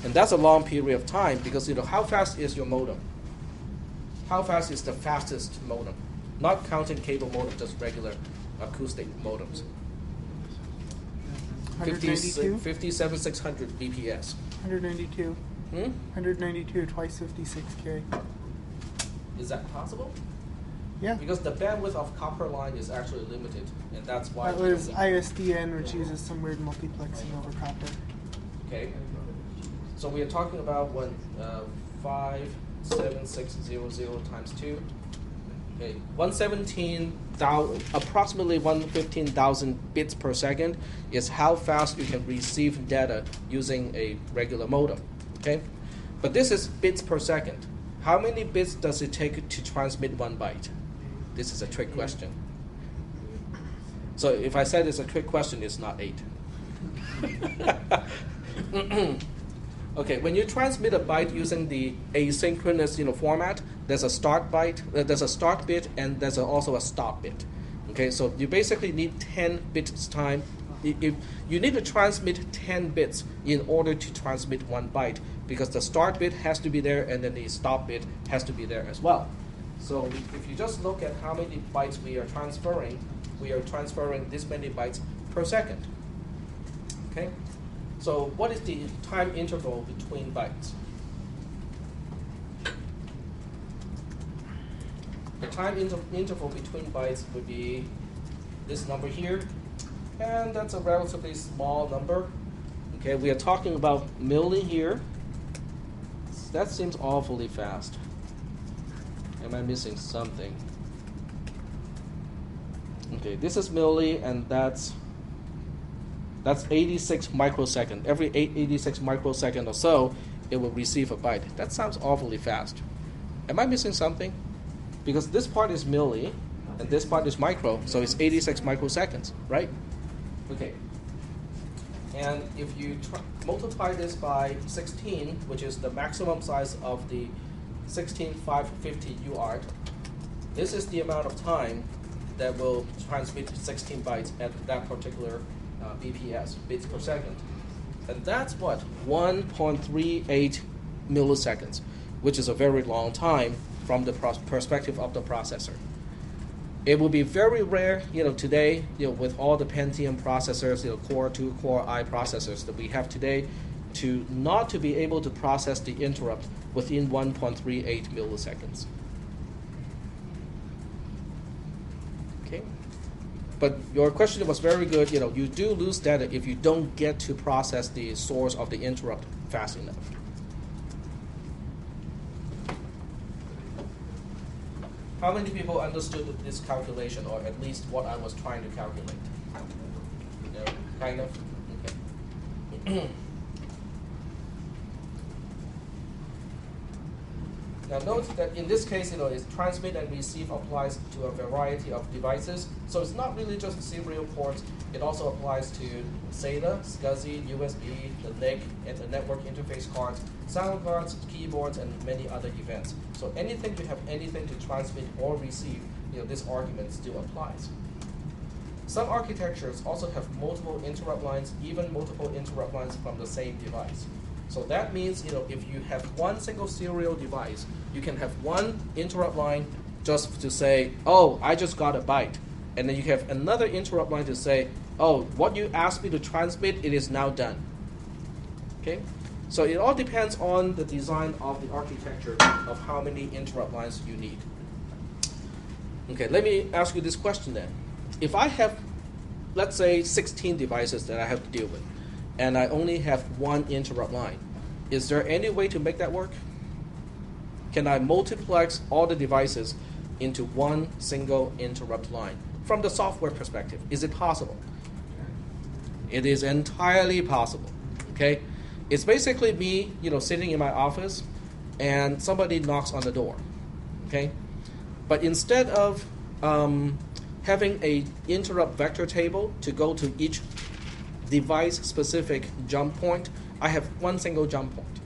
And that's a long period of time because how fast is your modem? How fast is the fastest modem? Not counting cable modem, just regular acoustic modems. 192? 57600 BPS. 192. 192 twice 56K. Is that possible? Yeah. Because the bandwidth of copper line is actually limited, and that's why. That was ISDN, which uses some weird multiplexing over copper. Okay. So we are talking about when 57600 times 2. Okay, 117,000, approximately 115,000 bits per second is how fast you can receive data using a regular modem. Okay, but this is bits per second. How many bits does it take to transmit 1 byte? This is a trick question. So if I said it's a trick question, it's not 8. Okay, when you transmit a byte using the asynchronous format, there's a start byte, there's a start bit, and there's also a stop bit. Okay, so you basically need 10 bits time. If you need to transmit 10 bits in order to transmit 1 byte, because the start bit has to be there and then the stop bit has to be there as well. So if you just look at how many bytes we are transferring this many bytes per second. Okay? So what is the time interval between bytes? The time interval between bytes would be this number here, and that's a relatively small number. Okay, we are talking about milli here. That seems awfully fast. Am I missing something? Okay, this is milli, and that's 86 microsecond. Every 86 microsecond or so, it will receive a byte. That sounds awfully fast. Am I missing something? Because this part is milli, and this part is micro, so it's 86 microseconds, right? Okay. And if you multiply this by 16, which is the maximum size of the 16550 UART, this is the amount of time that will transmit 16 bytes at that particular BPS, bits per second. And that's what? 1.38 milliseconds, which is a very long time from the perspective of the processor. It will be very rare, today, with all the Pentium processors, Core 2, Core I processors that we have today, not to be able to process the interrupt within 1.38 milliseconds. Okay, but your question was very good. You do lose data if you don't get to process the source of the interrupt fast enough. How many people understood this calculation, or at least what I was trying to calculate? Kind of? Okay. Now note that in this case, it's transmit and receive applies to a variety of devices. So it's not really just serial ports. It also applies to SATA, SCSI, USB, the NIC, and the network interface cards, sound cards, keyboards, and many other events. So anything you have anything to transmit or receive, this argument still applies. Some architectures also have multiple interrupt lines, even multiple interrupt lines from the same device. So that means, if you have one single serial device, you can have one interrupt line just to say, oh, I just got a byte. And then you have another interrupt line to say, oh, what you asked me to transmit, it is now done. Okay? So it all depends on the design of the architecture of how many interrupt lines you need. Okay, let me ask you this question then. If I have, let's say, 16 devices that I have to deal with, and I only have one interrupt line, is there any way to make that work? Can I multiplex all the devices into one single interrupt line? From the software perspective, is it possible? It is entirely possible. Okay, it's basically me, sitting in my office, and somebody knocks on the door. Okay, but instead of having a interrupt vector table to go to each device-specific jump point, I have one single jump point.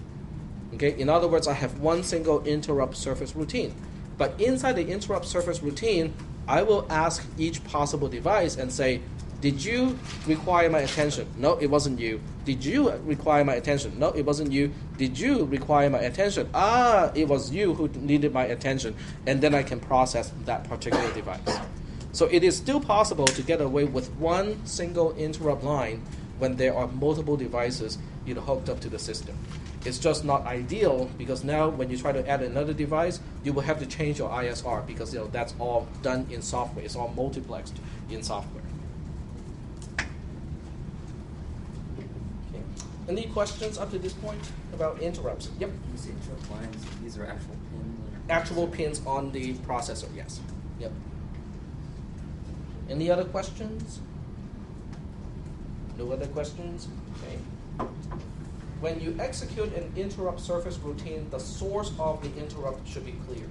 Okay, in other words, I have one single interrupt surface routine. But inside the interrupt surface routine, I will ask each possible device and say, did you require my attention? No, it wasn't you. Did you require my attention? No, it wasn't you. Did you require my attention? Ah, it was you who needed my attention. And then I can process that particular device. So it is still possible to get away with one single interrupt line when there are multiple devices hooked up to the system. It's just not ideal because now when you try to add another device, you will have to change your ISR because that's all done in software. It's all multiplexed in software. Okay. Any questions up to this point about interrupts? Yep. You see interrupt lines, these are actual pins? Actual pins on the processor, yes. Yep. Any other questions? No other questions? Okay. When you execute an interrupt surface routine, the source of the interrupt should be clear.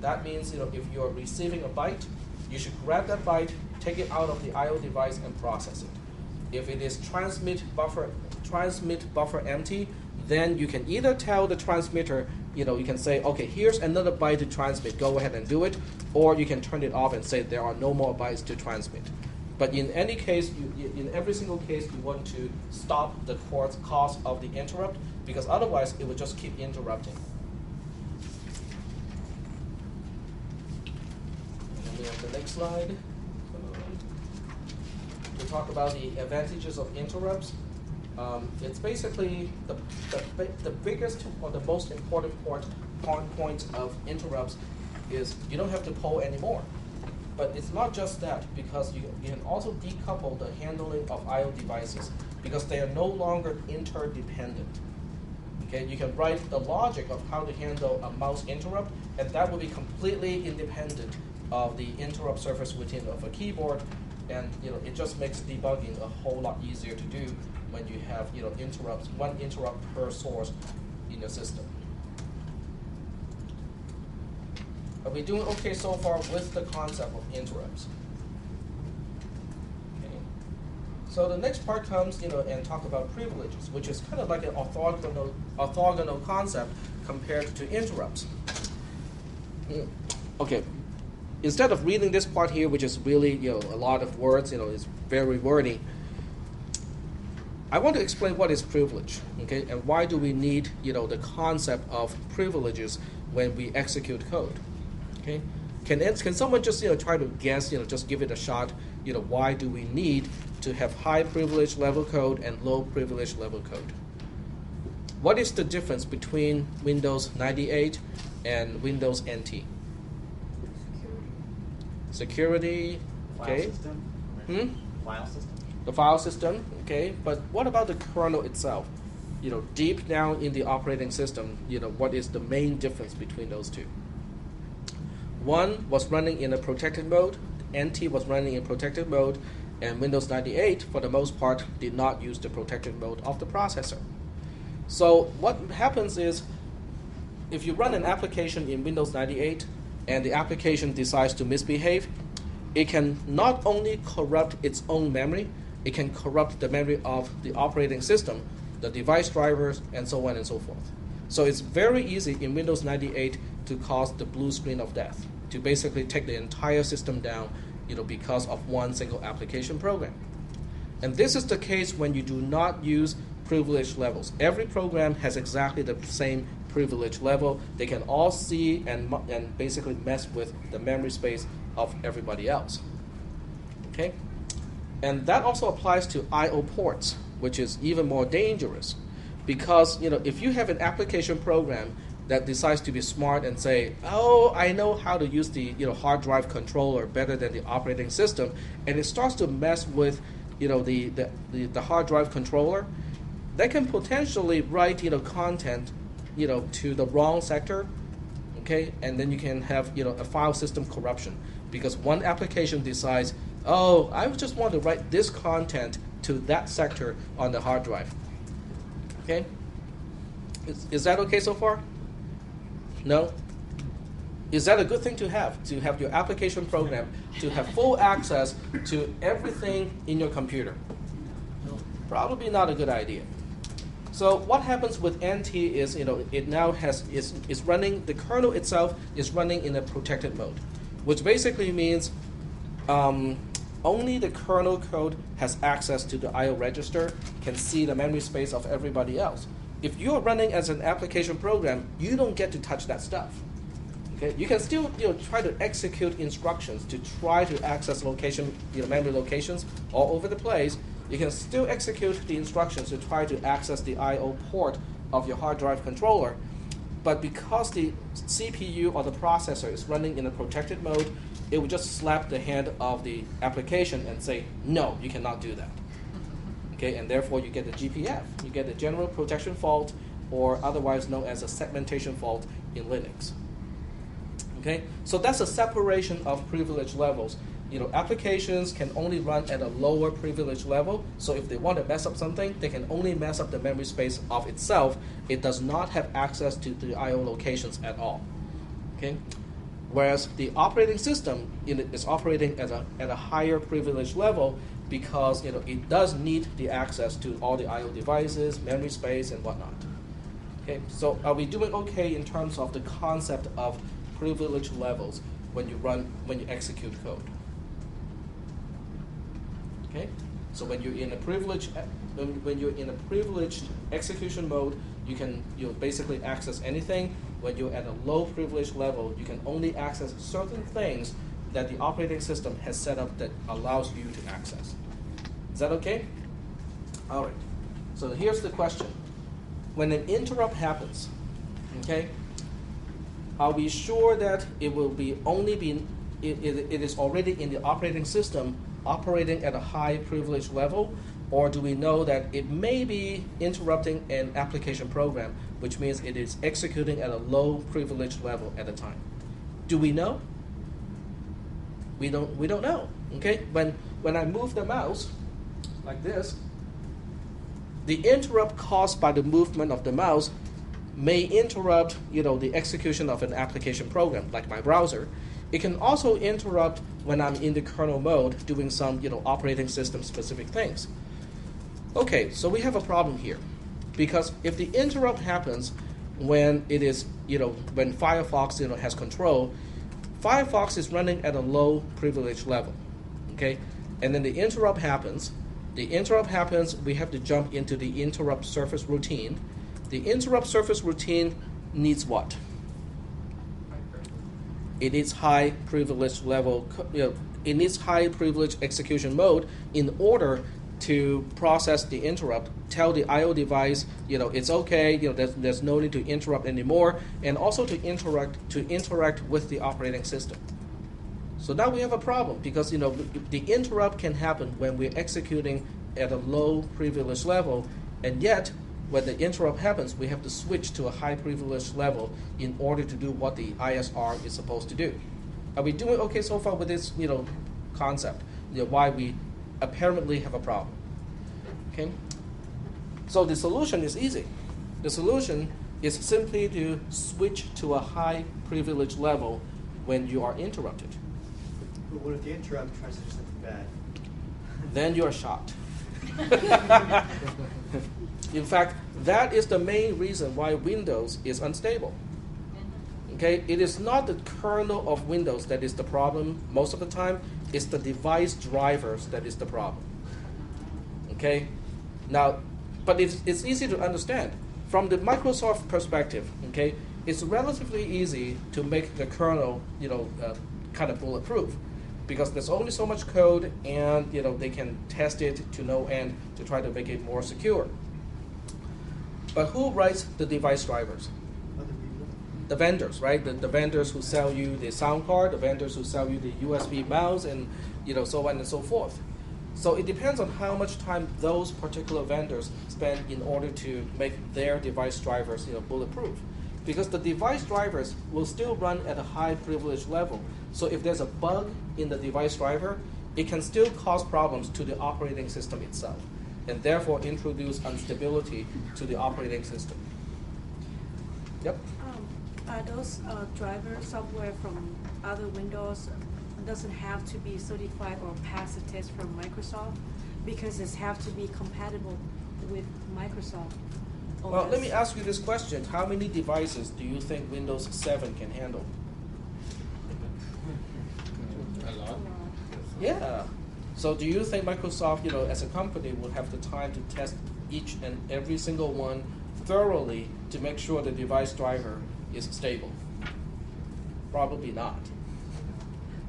That means if you're receiving a byte, you should grab that byte, take it out of the I/O device, and process it. If it is transmit buffer empty, then you can either tell the transmitter, you can say, okay, here's another byte to transmit, go ahead and do it, or you can turn it off and say there are no more bytes to transmit. But in any case, in every single case, you want to stop the cause of the interrupt because otherwise it will just keep interrupting. And then we have the next slide to talk about the advantages of interrupts. It's basically the biggest or the most important point of interrupts is you don't have to poll anymore. But it's not just that, because you can also decouple the handling of I/O devices because they are no longer interdependent. Okay, you can write the logic of how to handle a mouse interrupt, and that will be completely independent of the interrupt surface routine of a keyboard, and it just makes debugging a whole lot easier to do when you have interrupts, one interrupt per source in your system. Are we doing okay so far with the concept of interrupts? Okay. So the next part comes, and talk about privileges, which is kind of like an orthogonal concept compared to interrupts. Okay. Instead of reading this part here, which is really a lot of words, it's very wordy, I want to explain what is privilege, okay, and why do we need the concept of privileges when we execute code. Okay, can someone just try to guess, just give it a shot, why do we need to have high privilege level code and low privilege level code? What is the difference between Windows 98 and Windows NT? Security, okay. File system. File system. The file system, okay. But what about the kernel itself? Deep down in the operating system, what is the main difference between those two? One was running in a protected mode, NT was running in protected mode, and Windows 98, for the most part, did not use the protected mode of the processor. So what happens is, if you run an application in Windows 98 and the application decides to misbehave, it can not only corrupt its own memory, it can corrupt the memory of the operating system, the device drivers, and so on and so forth. So it's very easy in Windows 98 to cause the blue screen of death, to basically take the entire system down, because of one single application program. And this is the case when you do not use privilege levels. Every program has exactly the same privilege level. They can all see and basically mess with the memory space of everybody else. Okay? And that also applies to I/O ports, which is even more dangerous. Because if you have an application program that decides to be smart and say, oh, I know how to use the hard drive controller better than the operating system, and it starts to mess with the hard drive controller, they can potentially write content to the wrong sector, okay, and then you can have a file system corruption because one application decides, oh, I just want to write this content to that sector on the hard drive. Okay? Is that okay so far? No? Is that a good thing to have your application program to have full access to everything in your computer? Probably not a good idea. So what happens with NT is, it now is running, the kernel itself is running in a protected mode, which basically means only the kernel code has access to the I/O register, can see the memory space of everybody else. If you're running as an application program, you don't get to touch that stuff. Okay? You can still try to execute instructions to try to access memory locations all over the place. You can still execute the instructions to try to access the I/O port of your hard drive controller. But because the CPU or the processor is running in a protected mode, it will just slap the hand of the application and say, no, you cannot do that. Okay, and therefore you get the GPF. You get the general protection fault, or otherwise known as a segmentation fault in Linux. Okay, so that's a separation of privilege levels. Applications can only run at a lower privilege level, so if they want to mess up something, they can only mess up the memory space of itself. It does not have access to the I/O locations at all. Okay, whereas the operating system is operating at a higher privilege level because it does need the access to all the I/O devices, memory space, and whatnot. Okay, so are we doing okay in terms of the concept of privilege levels when you execute code? Okay, so when you're in a privileged execution mode, you can basically access anything. When you're at a low privilege level, you can only access certain things that the operating system has set up that allows you to access. Is that okay? All right. So here's the question. When an interrupt happens, okay, are we sure that it will be it is already in the operating system operating at a high privilege level, or do we know that it may be interrupting an application program, which means it is executing at a low privilege level at the time? Do we know? We don't know. Okay? When I move the mouse like this, the interrupt caused by the movement of the mouse may interrupt, the execution of an application program, like my browser. It can also interrupt when I'm in the kernel mode doing some, operating system specific things. Okay, so we have a problem here, because if the interrupt happens when it is, when Firefox, has control, Firefox is running at a low privilege level, okay, and then the interrupt happens. We have to jump into the interrupt surface routine. The interrupt surface routine needs what? It needs high privilege level. It needs high privilege execution mode in order to process the interrupt, tell the I/O device, it's okay. There's no need to interrupt anymore, and also to interact with the operating system. So now we have a problem because the interrupt can happen when we're executing at a low privilege level, and yet when the interrupt happens, we have to switch to a high privilege level in order to do what the ISR is supposed to do. Are we doing okay so far with this concept? Why we apparently have a problem. Okay? So the solution is easy. The solution is simply to switch to a high privilege level when you are interrupted. But what if the interrupt tries to do something bad? Then you are shot. In fact, that is the main reason why Windows is unstable. Okay, it is not the kernel of Windows that is the problem most of the time. It's the device drivers that is the problem. Okay, now, but it's easy to understand from the Microsoft perspective. Okay, it's relatively easy to make the kernel, kind of bulletproof, because there's only so much code, and they can test it to no end to try to make it more secure. But who writes the device drivers? Other people. The vendors, right? The vendors who sell you the sound card, the vendors who sell you the USB mouse, and so on and so forth. So it depends on how much time those particular vendors spend in order to make their device drivers, bulletproof. Because the device drivers will still run at a high privilege level. So if there's a bug in the device driver, it can still cause problems to the operating system itself, and therefore introduce instability to the operating system. Yep. Are those driver software from other Windows doesn't have to be certified or pass a test from Microsoft, because it have to be compatible with Microsoft OS? Well, let me ask you this question. How many devices do you think Windows 7 can handle? A lot. Yeah. So do you think Microsoft, as a company, will have the time to test each and every single one thoroughly to make sure the device driver is stable? Probably not.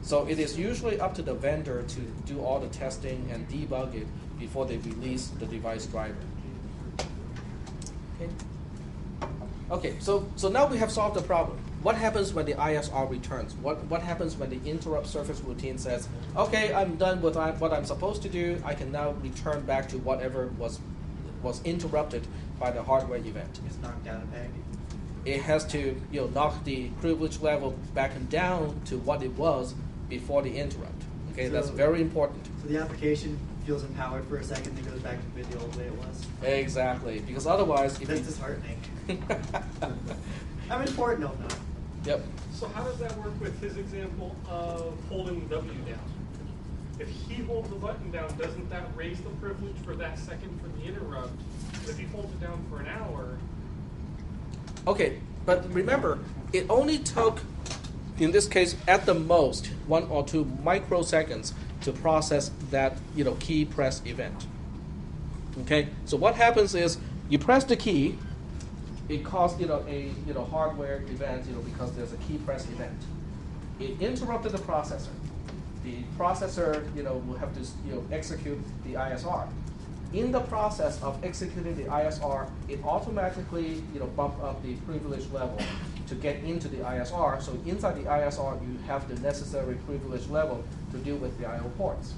So it is usually up to the vendor to do all the testing and debug it before they release the device driver. Okay, so now we have solved the problem. What happens when the ISR returns? What happens when the interrupt surface routine says, okay, I'm done with what I'm supposed to do, I can now return back to whatever was interrupted by the hardware event? It's knocked down a peg. It has to knock the privilege level back and down to what it was before the interrupt. Okay, So- that's very important. So the application feels empowered for a second, then goes back to the old way it was. Exactly, because otherwise, if That's you disheartening. I'm important, no. Yep. So how does that work with his example of holding W down? If he holds the button down, doesn't that raise the privilege for that second for the interrupt? If he holds it down for an hour, Okay, but remember, it only took, in this case, at the most, 1 or 2 microseconds to process that key press event. Okay, so what happens is you press the key, it caused a hardware event because there's a key press event. It interrupted the processor. The processor will have to execute the ISR. in the process of executing the ISR, it automatically bump up the privilege level to get into the ISR. So inside the ISR, you have the necessary privilege level to deal with the I/O ports.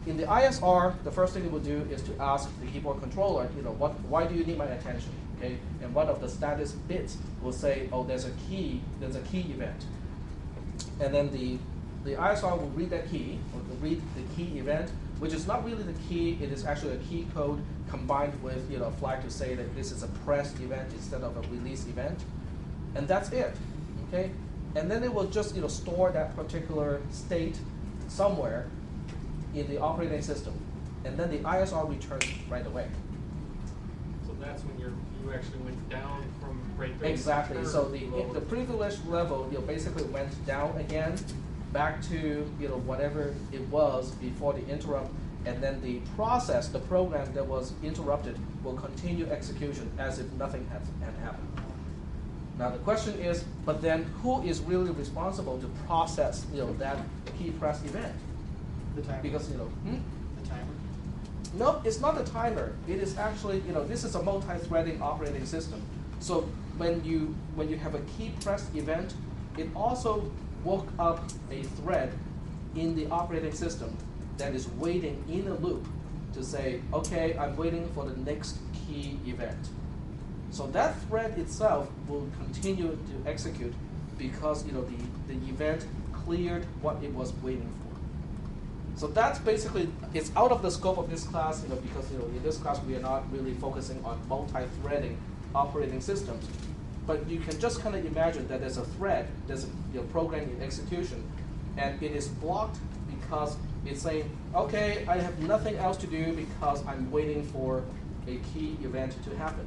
In the ISR, the first thing it will do is to ask the keyboard controller, why do you need my attention? Okay, and one of the status bits will say, oh, there's a key event, and then the ISR will read that key, or read the key event, which is not really the key. It is actually a key code combined with a flag to say that this is a pressed event instead of a release event, and that's it. Okay, and then it will just store that particular state somewhere in the operating system, and then the ISR returns right away. So that's when you actually went down from right there. Exactly. So the privilege level basically went down again, back to whatever it was before the interrupt, and then the process, the program that was interrupted, will continue execution as if nothing had happened. Now the question is, but then who is really responsible to process that key press event? The timer. Because The timer. no, it's not a timer. It is actually this is a multi-threading operating system. So when you have a key press event, it also woke up a thread in the operating system that is waiting in a loop to say, okay, I'm waiting for the next key event. So that thread itself will continue to execute because the event cleared what it was waiting for. So that's basically, it's out of the scope of this class, because in this class we are not really focusing on multi-threading operating systems. But you can just kind of imagine that there's a thread, there's a program in execution, and it is blocked because it's saying, okay, I have nothing else to do because I'm waiting for a key event to happen.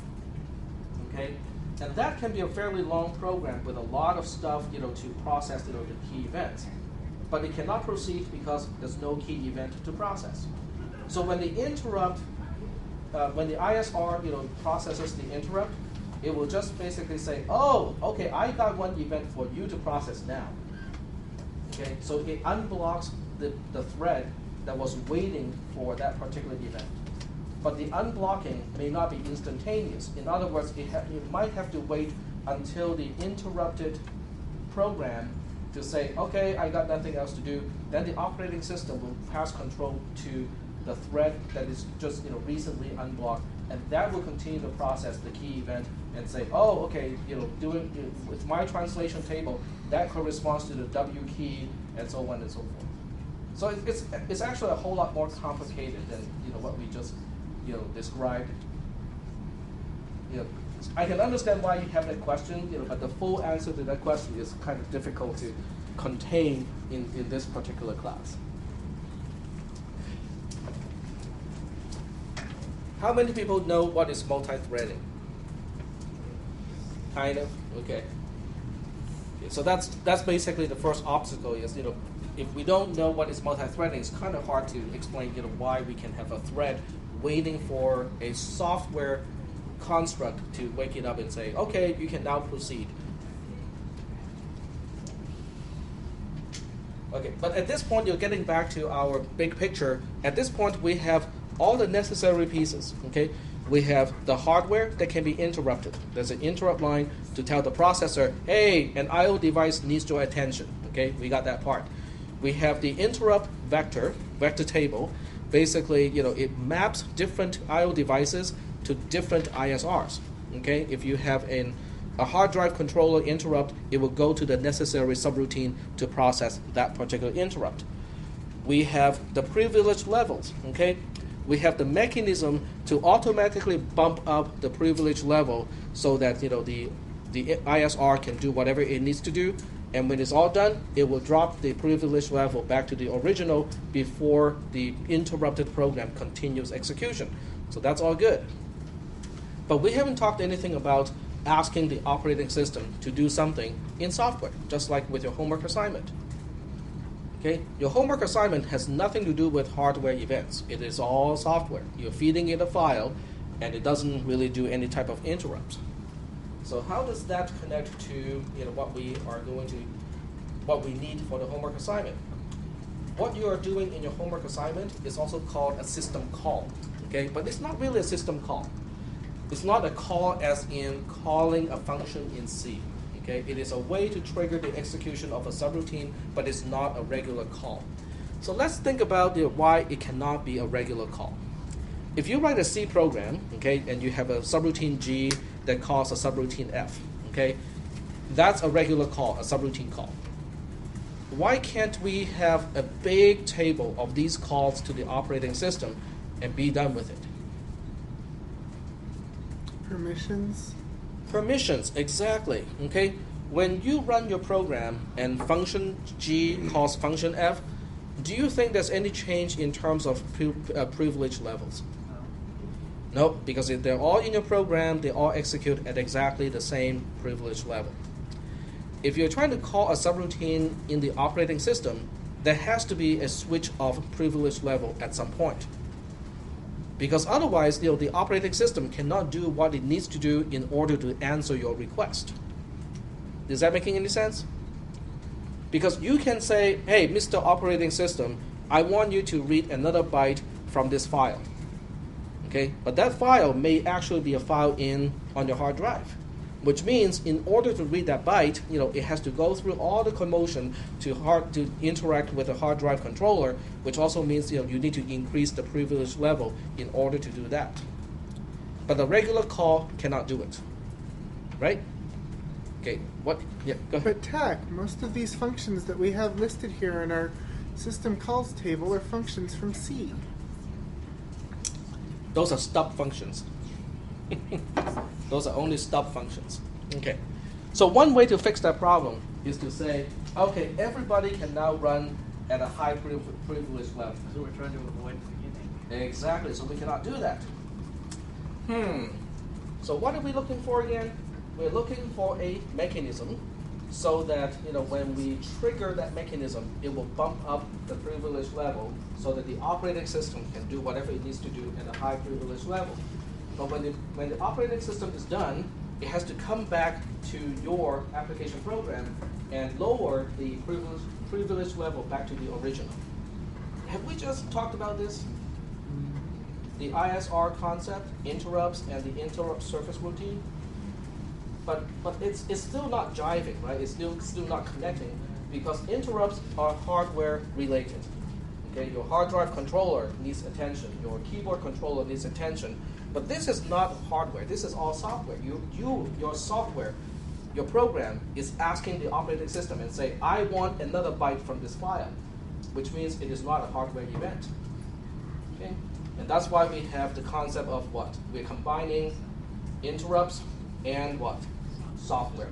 Okay, and that can be a fairly long program with a lot of stuff, to process the key events. But it cannot proceed because there's no key event to process. So when the interrupt, when the ISR, processes the interrupt, it will just basically say, oh, okay, I got one event for you to process now. Okay, so it unblocks the thread that was waiting for that particular event. But the unblocking may not be instantaneous. In other words, it might have to wait until the interrupted program to say, okay, I got nothing else to do. Then the operating system will pass control to the thread that is just recently unblocked, and that will continue to process the key event and say, oh, okay, with my translation table, that corresponds to the W key, and so on and so forth. So it's actually a whole lot more complicated than what we just described. I can understand why you have that question, but the full answer to that question is kind of difficult to contain in this particular class. How many people know what is multi-threading? Kind of, okay. So that's basically the first obstacle is, if we don't know what is multi-threading, it's kind of hard to explain, why we can have a thread waiting for a software construct to wake it up and say, okay, you can now proceed. Okay, but at this point, you're getting back to our big picture. At this point, we have all the necessary pieces, okay? We have the hardware that can be interrupted. There's an interrupt line to tell the processor, hey, an I/O device needs your attention, okay? We got that part. We have the interrupt vector table. Basically, it maps different I/O devices to different ISRs, okay? If you have a hard drive controller interrupt, it will go to the necessary subroutine to process that particular interrupt. We have the privilege levels, okay? We have the mechanism to automatically bump up the privilege level so that the ISR can do whatever it needs to do, and when it's all done, it will drop the privilege level back to the original before the interrupted program continues execution. So that's all good. But we haven't talked anything about asking the operating system to do something in software, just like with your homework assignment. Okay? Your homework assignment has nothing to do with hardware events. It is all software. You're feeding it a file, and it doesn't really do any type of interrupts. So how does that connect to what we need for the homework assignment? What you are doing in your homework assignment is also called a system call. Okay, but it's not really a system call. It's not a call as in calling a function in C. Okay, it is a way to trigger the execution of a subroutine, but it's not a regular call. So let's think about why it cannot be a regular call. If you write a C program, okay, and you have a subroutine G that calls a subroutine F, okay, that's a regular call, a subroutine call. Why can't we have a big table of these calls to the operating system and be done with it? Permissions. Permissions, exactly. Okay, when you run your program and function G calls function F, do you think there's any change in terms of privilege levels? No, because if they're all in your program, they all execute at exactly the same privilege level. If you're trying to call a subroutine in the operating system, there has to be a switch of privilege level at some point. Because otherwise, the operating system cannot do what it needs to do in order to answer your request. Is that making any sense? Because you can say, hey, Mr. Operating System, I want you to read another byte from this file. Okay? But that file may actually be a file on your hard drive, which means in order to read that byte, it has to go through all the commotion to interact with the hard drive controller, which also means you need to increase the privilege level in order to do that. But the regular call cannot do it, right? Okay, what? Yeah, go ahead. But TAC, most of these functions that we have listed here in our system calls table are functions from C. Those are stub functions. Those are only stub functions. Okay. So one way to fix that problem is to say, okay, everybody can now run at a high privilege level. That's what we're trying to avoid at the beginning. Exactly. So we cannot do that. So what are we looking for again? We're looking for a mechanism so that when we trigger that mechanism, it will bump up the privilege level so that the operating system can do whatever it needs to do at a high privilege level. But when the operating system is done, it has to come back to your application program and lower the privilege level back to the original. Have we just talked about this? The ISR concept, interrupts, and the interrupt surface routine? But it's still not jiving, right? It's still not connecting because interrupts are hardware related. Okay, your hard drive controller needs attention. Your keyboard controller needs attention. But this is not hardware. This is all software. Your software, your program is asking the operating system and say, I want another byte from this file, which means it is not a hardware event. Okay, and that's why we have the concept of what? We're combining interrupts and what? Software.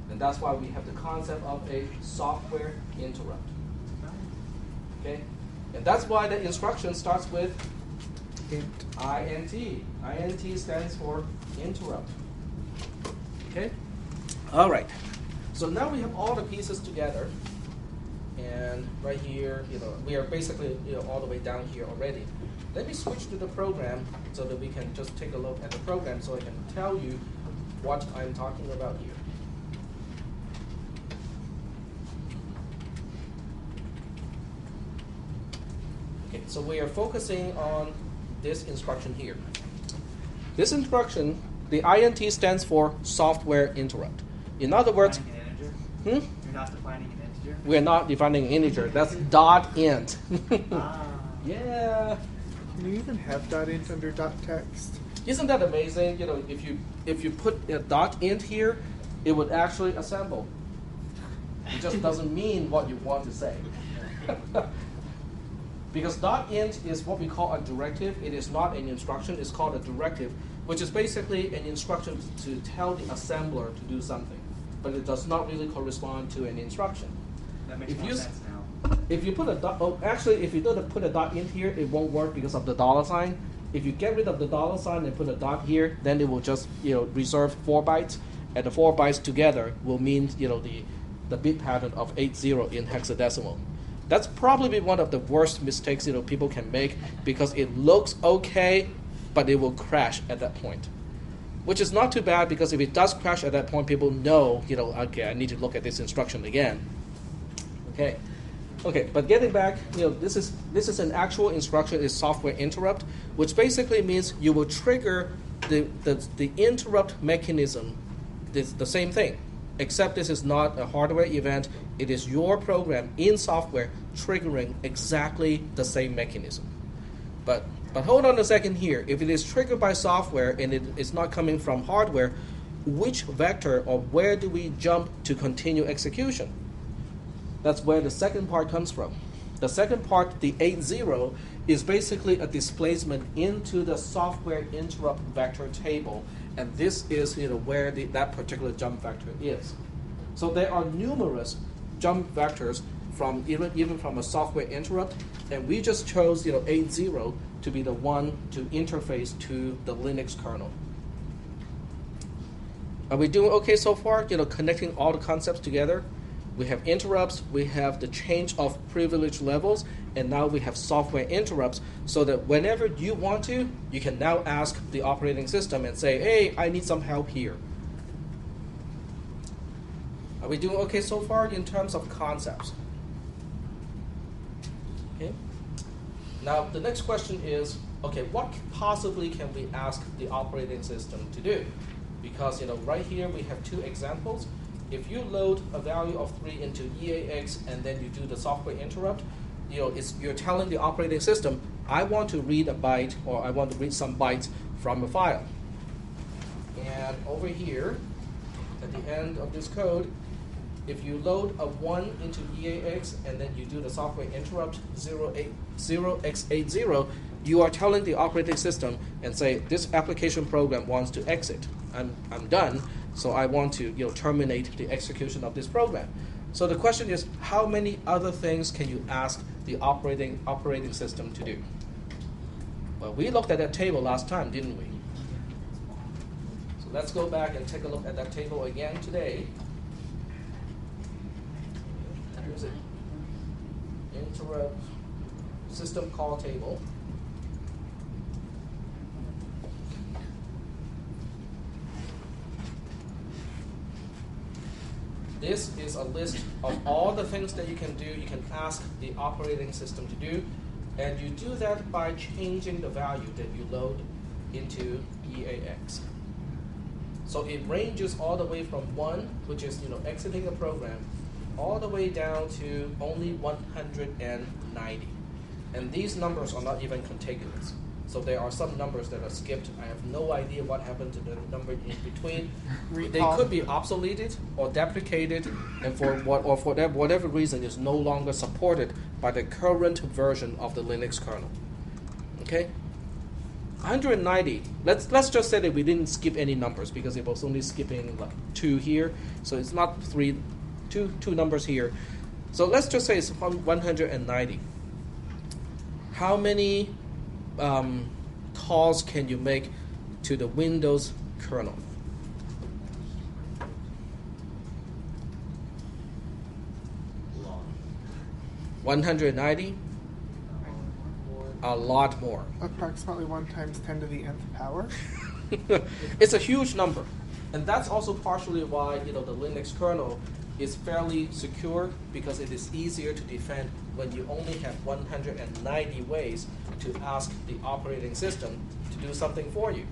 And that's why we have the concept of a software interrupt. Okay? And that's why the instruction starts with INT. INT stands for interrupt. Okay? All right. So now we have all the pieces together. And right here, we are basically all the way down here already. Let me switch to the program so that we can just take a look at the program so I can tell you what I'm talking about here. Okay, so we are focusing on this instruction here. This instruction, the INT stands for software interrupt. In other words, Defining an integer? You're not defining an integer? we're not defining an integer. That's .int. Yeah. Can you even have .int under .text? Isn't that amazing? If you put a .int here, it would actually assemble. It just doesn't mean what you want to say. Because .int is what we call a directive. It is not an instruction. It's called a directive, which is basically an instruction to tell the assembler to do something. But it does not really correspond to an instruction. That makes more sense now. If you put if you don't put a .int here, it won't work because of the $sign. If you get rid of the $sign and put a dot here, then it will just reserve 4 bytes, and the 4 bytes together will mean the bit pattern of 80 in hexadecimal. That's probably one of the worst mistakes people can make because it looks okay, but it will crash at that point. Which is not too bad because if it does crash at that point, people know okay, I need to look at this instruction again. Okay. Okay, but getting back, this is an actual instruction, is software interrupt, which basically means you will trigger the interrupt mechanism, the same thing, except this is not a hardware event. It is your program in software triggering exactly the same mechanism. But hold on a second here. If it is triggered by software and it is not coming from hardware, which vector or where do we jump to continue execution? That's where the second part comes from. The second part, the 80, is basically a displacement into the software interrupt vector table, and this is where that particular jump vector is. So there are numerous jump vectors from even from a software interrupt, and we just chose 80 to be the one to interface to the Linux kernel. Are we doing okay so far? Connecting all the concepts together. We have interrupts, we have the change of privilege levels, and now we have software interrupts, so that whenever you want to, you can now ask the operating system and say, hey, I need some help here. Are we doing okay so far in terms of concepts? Okay. Now, the next question is, okay, what possibly can we ask the operating system to do? Because right here we have two examples. If you load a value of 3 into EAX and then you do the software interrupt, you're telling the operating system, I want to read a byte, or I want to read some bytes from a file. And over here, at the end of this code, if you load a 1 into EAX and then you do the software interrupt 0x80, you are telling the operating system and say, this application program wants to exit. I'm done, so I want to terminate the execution of this program. So the question is, how many other things can you ask the operating system to do? Well, we looked at that table last time, didn't we? So let's go back and take a look at that table again today. Here's it. Interrupt system call table. This is a list of all the things that you can do, you can ask the operating system to do, and you do that by changing the value that you load into EAX. So it ranges all the way from 1, which is exiting a program, all the way down to only 190. And these numbers are not even contiguous. So there are some numbers that are skipped. I have no idea what happened to the number in between. They could be obsoleted or deprecated, and for whatever reason is no longer supported by the current version of the Linux kernel. Okay? 190. Let's just say that we didn't skip any numbers because it was only skipping 2 here. So it's not two numbers here. So let's just say it's 190. How many calls can you make to the Windows kernel? Long. 190? A lot more. Approximately 1 times 10 to the nth power. It's a huge number. And that's also partially why the Linux kernel is fairly secure, because it is easier to defend when you only have 190 ways to ask the operating system to do something for you.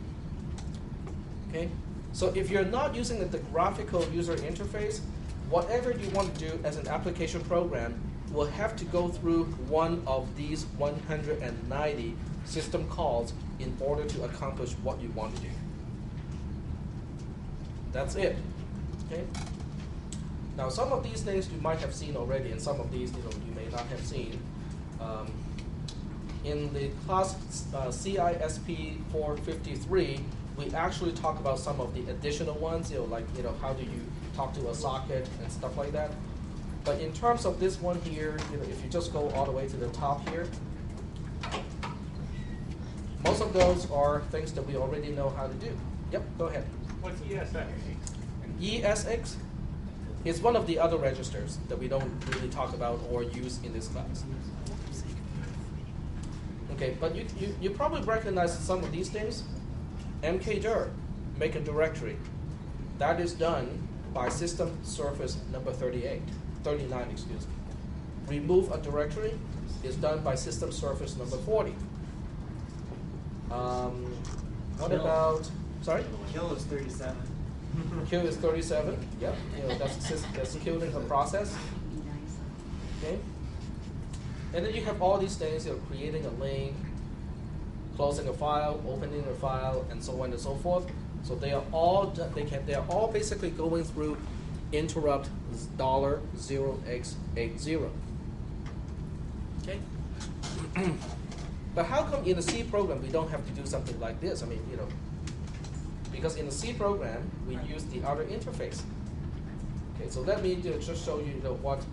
Okay? So if you're not using the graphical user interface, whatever you want to do as an application program will have to go through one of these 190 system calls in order to accomplish what you want to do. That's it. Okay? Now, some of these things you might have seen already, and some of these you may not have seen. In the class CISP453, we actually talk about some of the additional ones, like how do you talk to a socket and stuff like that. But in terms of this one here, if you just go all the way to the top here, most of those are things that we already know how to do. Yep, go ahead. What's ESX? ESX is one of the other registers that we don't really talk about or use in this class. Okay, but you probably recognize some of these things. mkdir, make a directory. That is done by system surface number 39, excuse me. remove a directory is done by system surface number 40. What Kill. about, sorry? Kill is 37. Q is 37. Yep. That's killing the process. Okay. And then you have all these things, creating a link, closing a file, opening a file, and so on and so forth. So they are all basically going through interrupt $0x80. Okay. But how come in a C program we don't have to do something like this? I mean, because in a C program we use the other interface. Okay, so let me just show you, what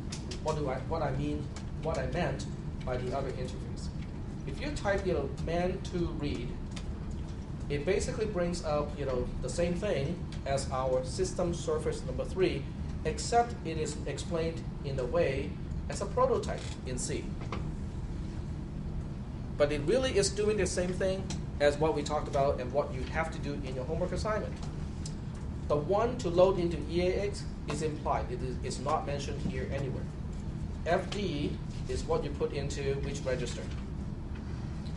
I meant by the other interface. If you type man to read, it basically brings up the same thing as our system surface number 3, except it is explained in a way as a prototype in C. But it really is doing the same thing as what we talked about and what you have to do in your homework assignment. The one to load into EAX is implied. It's not mentioned here anywhere. FD is what you put into which register?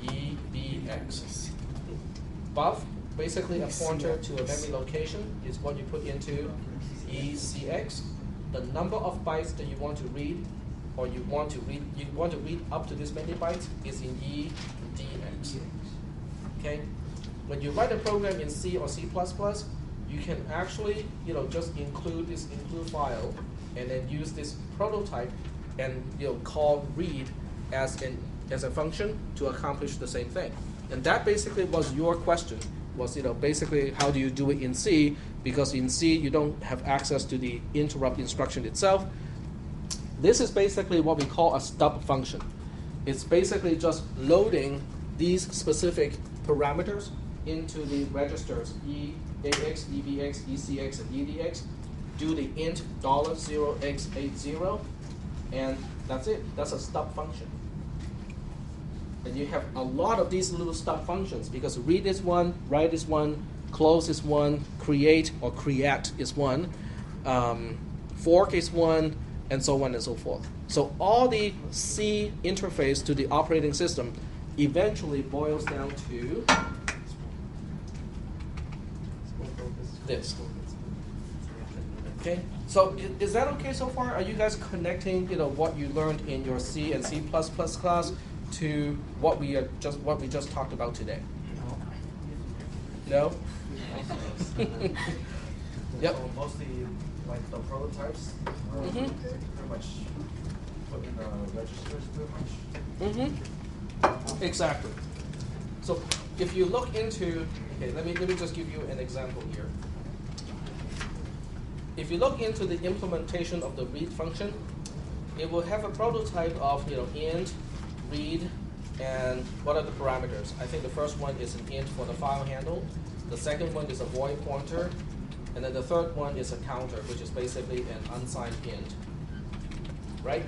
EBX. Buff, basically a pointer to a memory location, is what you put into ECX. The number of bytes that you want to read, or you want to read up to this many bytes, is in EDX. Okay? When you write a program in C or C++, you can actually just include this include file and then use this prototype and call read as a function to accomplish the same thing. And that basically was your question, was basically how do you do it in C, because in C you don't have access to the interrupt instruction itself. This is basically what we call a stub function. It's basically just loading these specific parameters into the registers EAX, EBX, ECX, and EDX, do the int $0x80, and that's it. That's a stub function. And you have a lot of these little stub functions, because read is one, write is one, close is one, create or create is one, fork is one, and so on and so forth. So all the C interface to the operating system eventually boils down to this. Okay, so is that okay so far? Are you guys connecting what you learned in your C and C++ class to what we just talked about today? No? Yep. So mostly like the prototypes are pretty much put in the registers pretty much. Exactly. So if you look into, okay, let me just give you an example here. If you look into the implementation of the read function, it will have a prototype of int, read, and what are the parameters? I think the first one is an int for the file handle. The second one is a void pointer. And then the third one is a counter, which is basically an unsigned int. Right?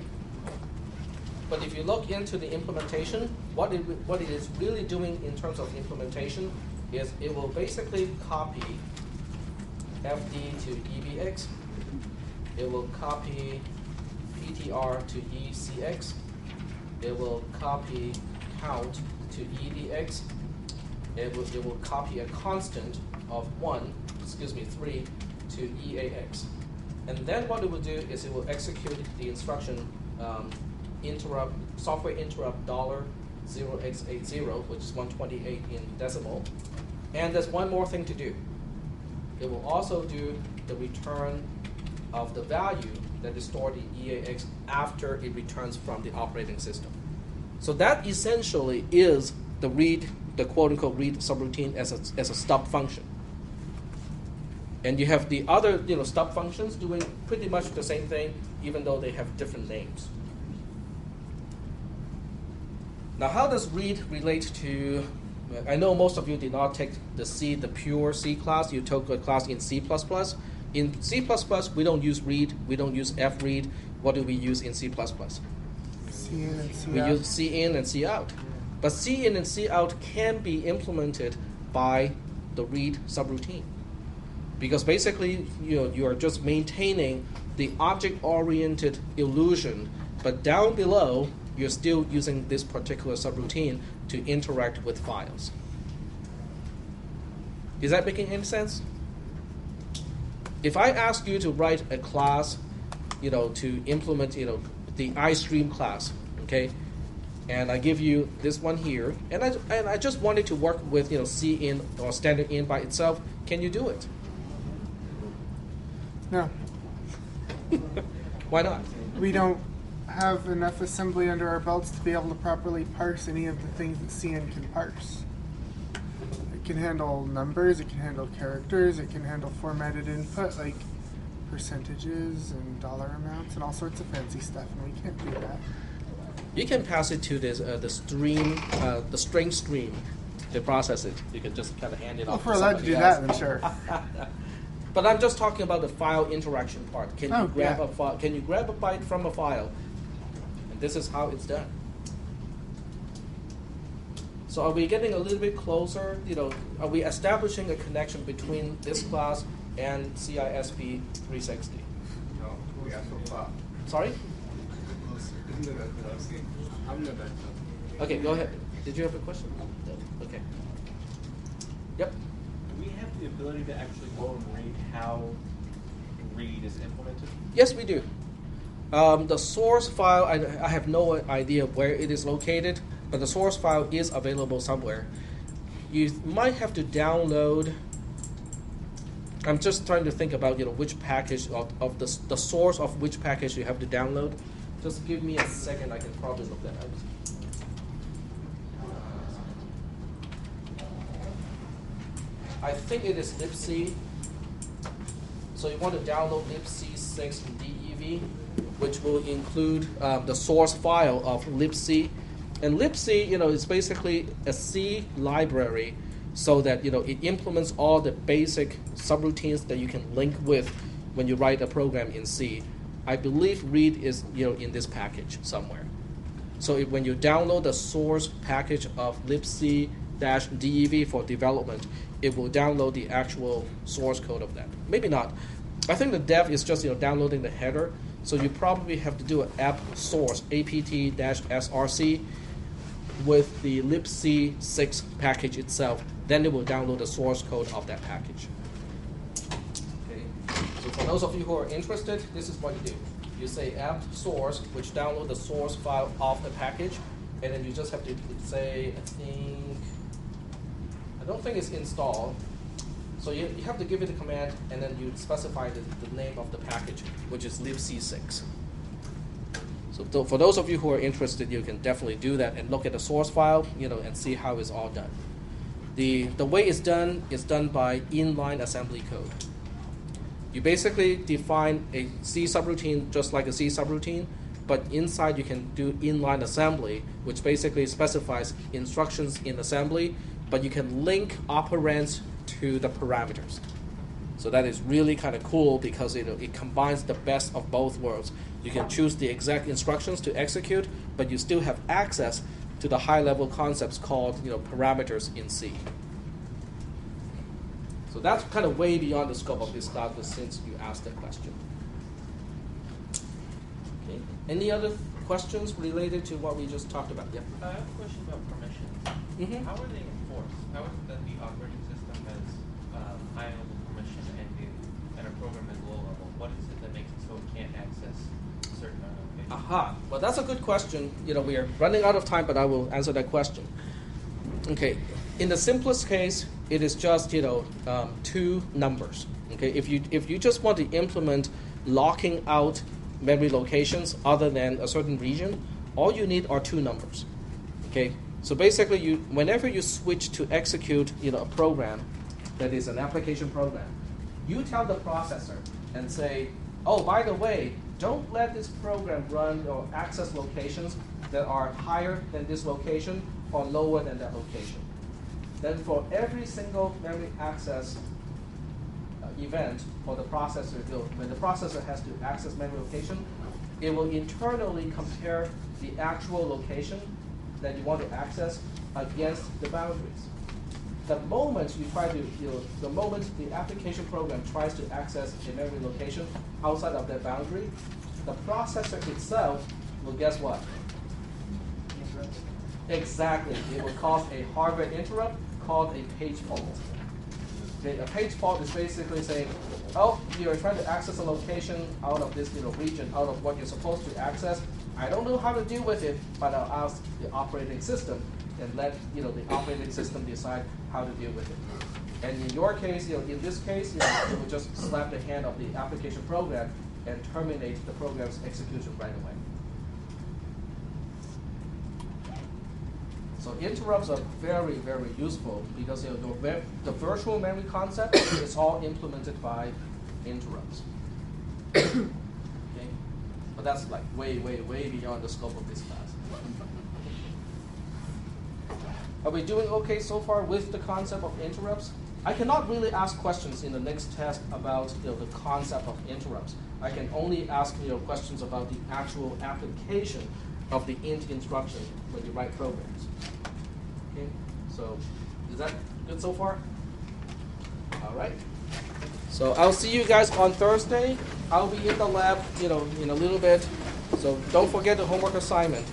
But if you look into the implementation, what it is really doing in terms of implementation is it will basically copy FD to EBX. It will copy PTR to ECX. It will copy count to EDX. It will copy a constant of 3 to EAX. And then what it will do is it will execute the instruction software interrupt $0x80, which is 128 in decimal. And there's one more thing to do. It will also do the return of the value that is stored in EAX after it returns from the operating system. So that essentially is the quote-unquote read subroutine as a stub function. And you have the other stub functions doing pretty much the same thing, even though they have different names. Now, how does read relate to? I know most of you did not take the pure C class. You took a class in C++. In C++, we don't use read. We don't use fread. What do we use in C++? C in and C we out. use C in and C out. But C in and C out can be implemented by the read subroutine. Because basically, you are just maintaining the object-oriented illusion But down below, you're still using this particular subroutine to interact with files. Is that making any sense? If I ask you to write a class, to implement, the iStream class, okay, and I give you this one here, and I just wanted to work with, cin or standard in by itself, can you do it? No. Why not? We don't have enough assembly under our belts to be able to properly parse any of the things that cin can parse. It can handle numbers, it can handle characters, it can handle formatted input like percentages and dollar amounts and all sorts of fancy stuff, and we can't do that. You can pass it to this the string stream to process it. You can just kind of hand it Well, off. if we're to allowed to somebody do else. that, then sure. But I'm just talking about the file interaction part. Can you grab yeah. a file? Can you grab a byte from a file? And this is how it's done. So are we getting a little bit closer? Are we establishing a connection between this class and CISP360? No, we are so far. Sorry? I'm not that. Okay, go ahead. Did you have a question? No. Okay. Yep. Do we have the ability to actually go and read how read is implemented? Yes, we do. The source file, I have no idea where it is located, but the source file is available somewhere. You might have to download. I'm just trying to think about which package of the source of which package you have to download. Just give me a second. I can probably look that up. I think it is libc. So you want to download libc6dev, which will include the source file of libc. And libc, is basically a C library, so that it implements all the basic subroutines that you can link with when you write a program in C. I believe read is in this package somewhere. So when you download the source package of libc-dev for development, it will download the actual source code of that. Maybe not. I think the dev is just downloading the header. So you probably have to do an apt source apt-src with the libc6 package itself. Then it will download the source code of that package. Okay. So for those of you who are interested, this is what you do. You say apt source, which download the source file of the package, and then you just have to say, I don't think it's install. So you have to give it a command, and then you specify the name of the package, which is libc6. So for those of you who are interested, you can definitely do that and look at the source file, and see how it's all done. The way it's done is done by inline assembly code. You basically define a C subroutine just like a C subroutine, but inside you can do inline assembly, which basically specifies instructions in assembly, but you can link operands to the parameters. So that is really kind of cool because it combines the best of both worlds. You can choose the exact instructions to execute, but you still have access to the high-level concepts called parameters in C. So that's kind of way beyond the scope of this class, but since you asked that question. Okay. Any other questions related to what we just talked about? Yep. I have a question about permissions. Mm-hmm. How are they enforced? How is it that the operating system has high level permission and a program is low level? What is it that makes it so it can't access certain applications? Aha. Well, that's a good question. We are running out of time, but I will answer that question. Okay. In the simplest case, it is just two numbers. Okay. If you just want to implement locking out memory locations other than a certain region, all you need are two numbers. Okay. So basically, whenever you switch to execute a program that is an application program, you tell the processor and say, oh, by the way, don't let this program run or access locations that are higher than this location or lower than that location. Then for every single memory access event for the processor, when the processor has to access memory location, it will internally compare the actual location that you want to access against the boundaries. The moment the moment the application program tries to access a memory location outside of that boundary, the processor itself well, guess what? Exactly. It will cause a hardware interrupt called a page fault. Okay, a page fault is basically saying, oh, you're trying to access a location out of this region, out of what you're supposed to access. I don't know how to deal with it, but I'll ask the operating system and let the operating system decide how to deal with it. And in your case, in this case, it will just slap the hand of the application program and terminate the program's execution right away. So interrupts are very, very useful because the virtual memory concept is all implemented by interrupts. Okay? But that's like way, way, way beyond the scope of this class. Are we doing okay so far with the concept of interrupts? I cannot really ask questions in the next test about the concept of interrupts. I can only ask questions about the actual application of the int instruction when you write programs. Okay, so is that good so far? All right. So I'll see you guys on Thursday. I'll be in the lab, in a little bit. So don't forget the homework assignment.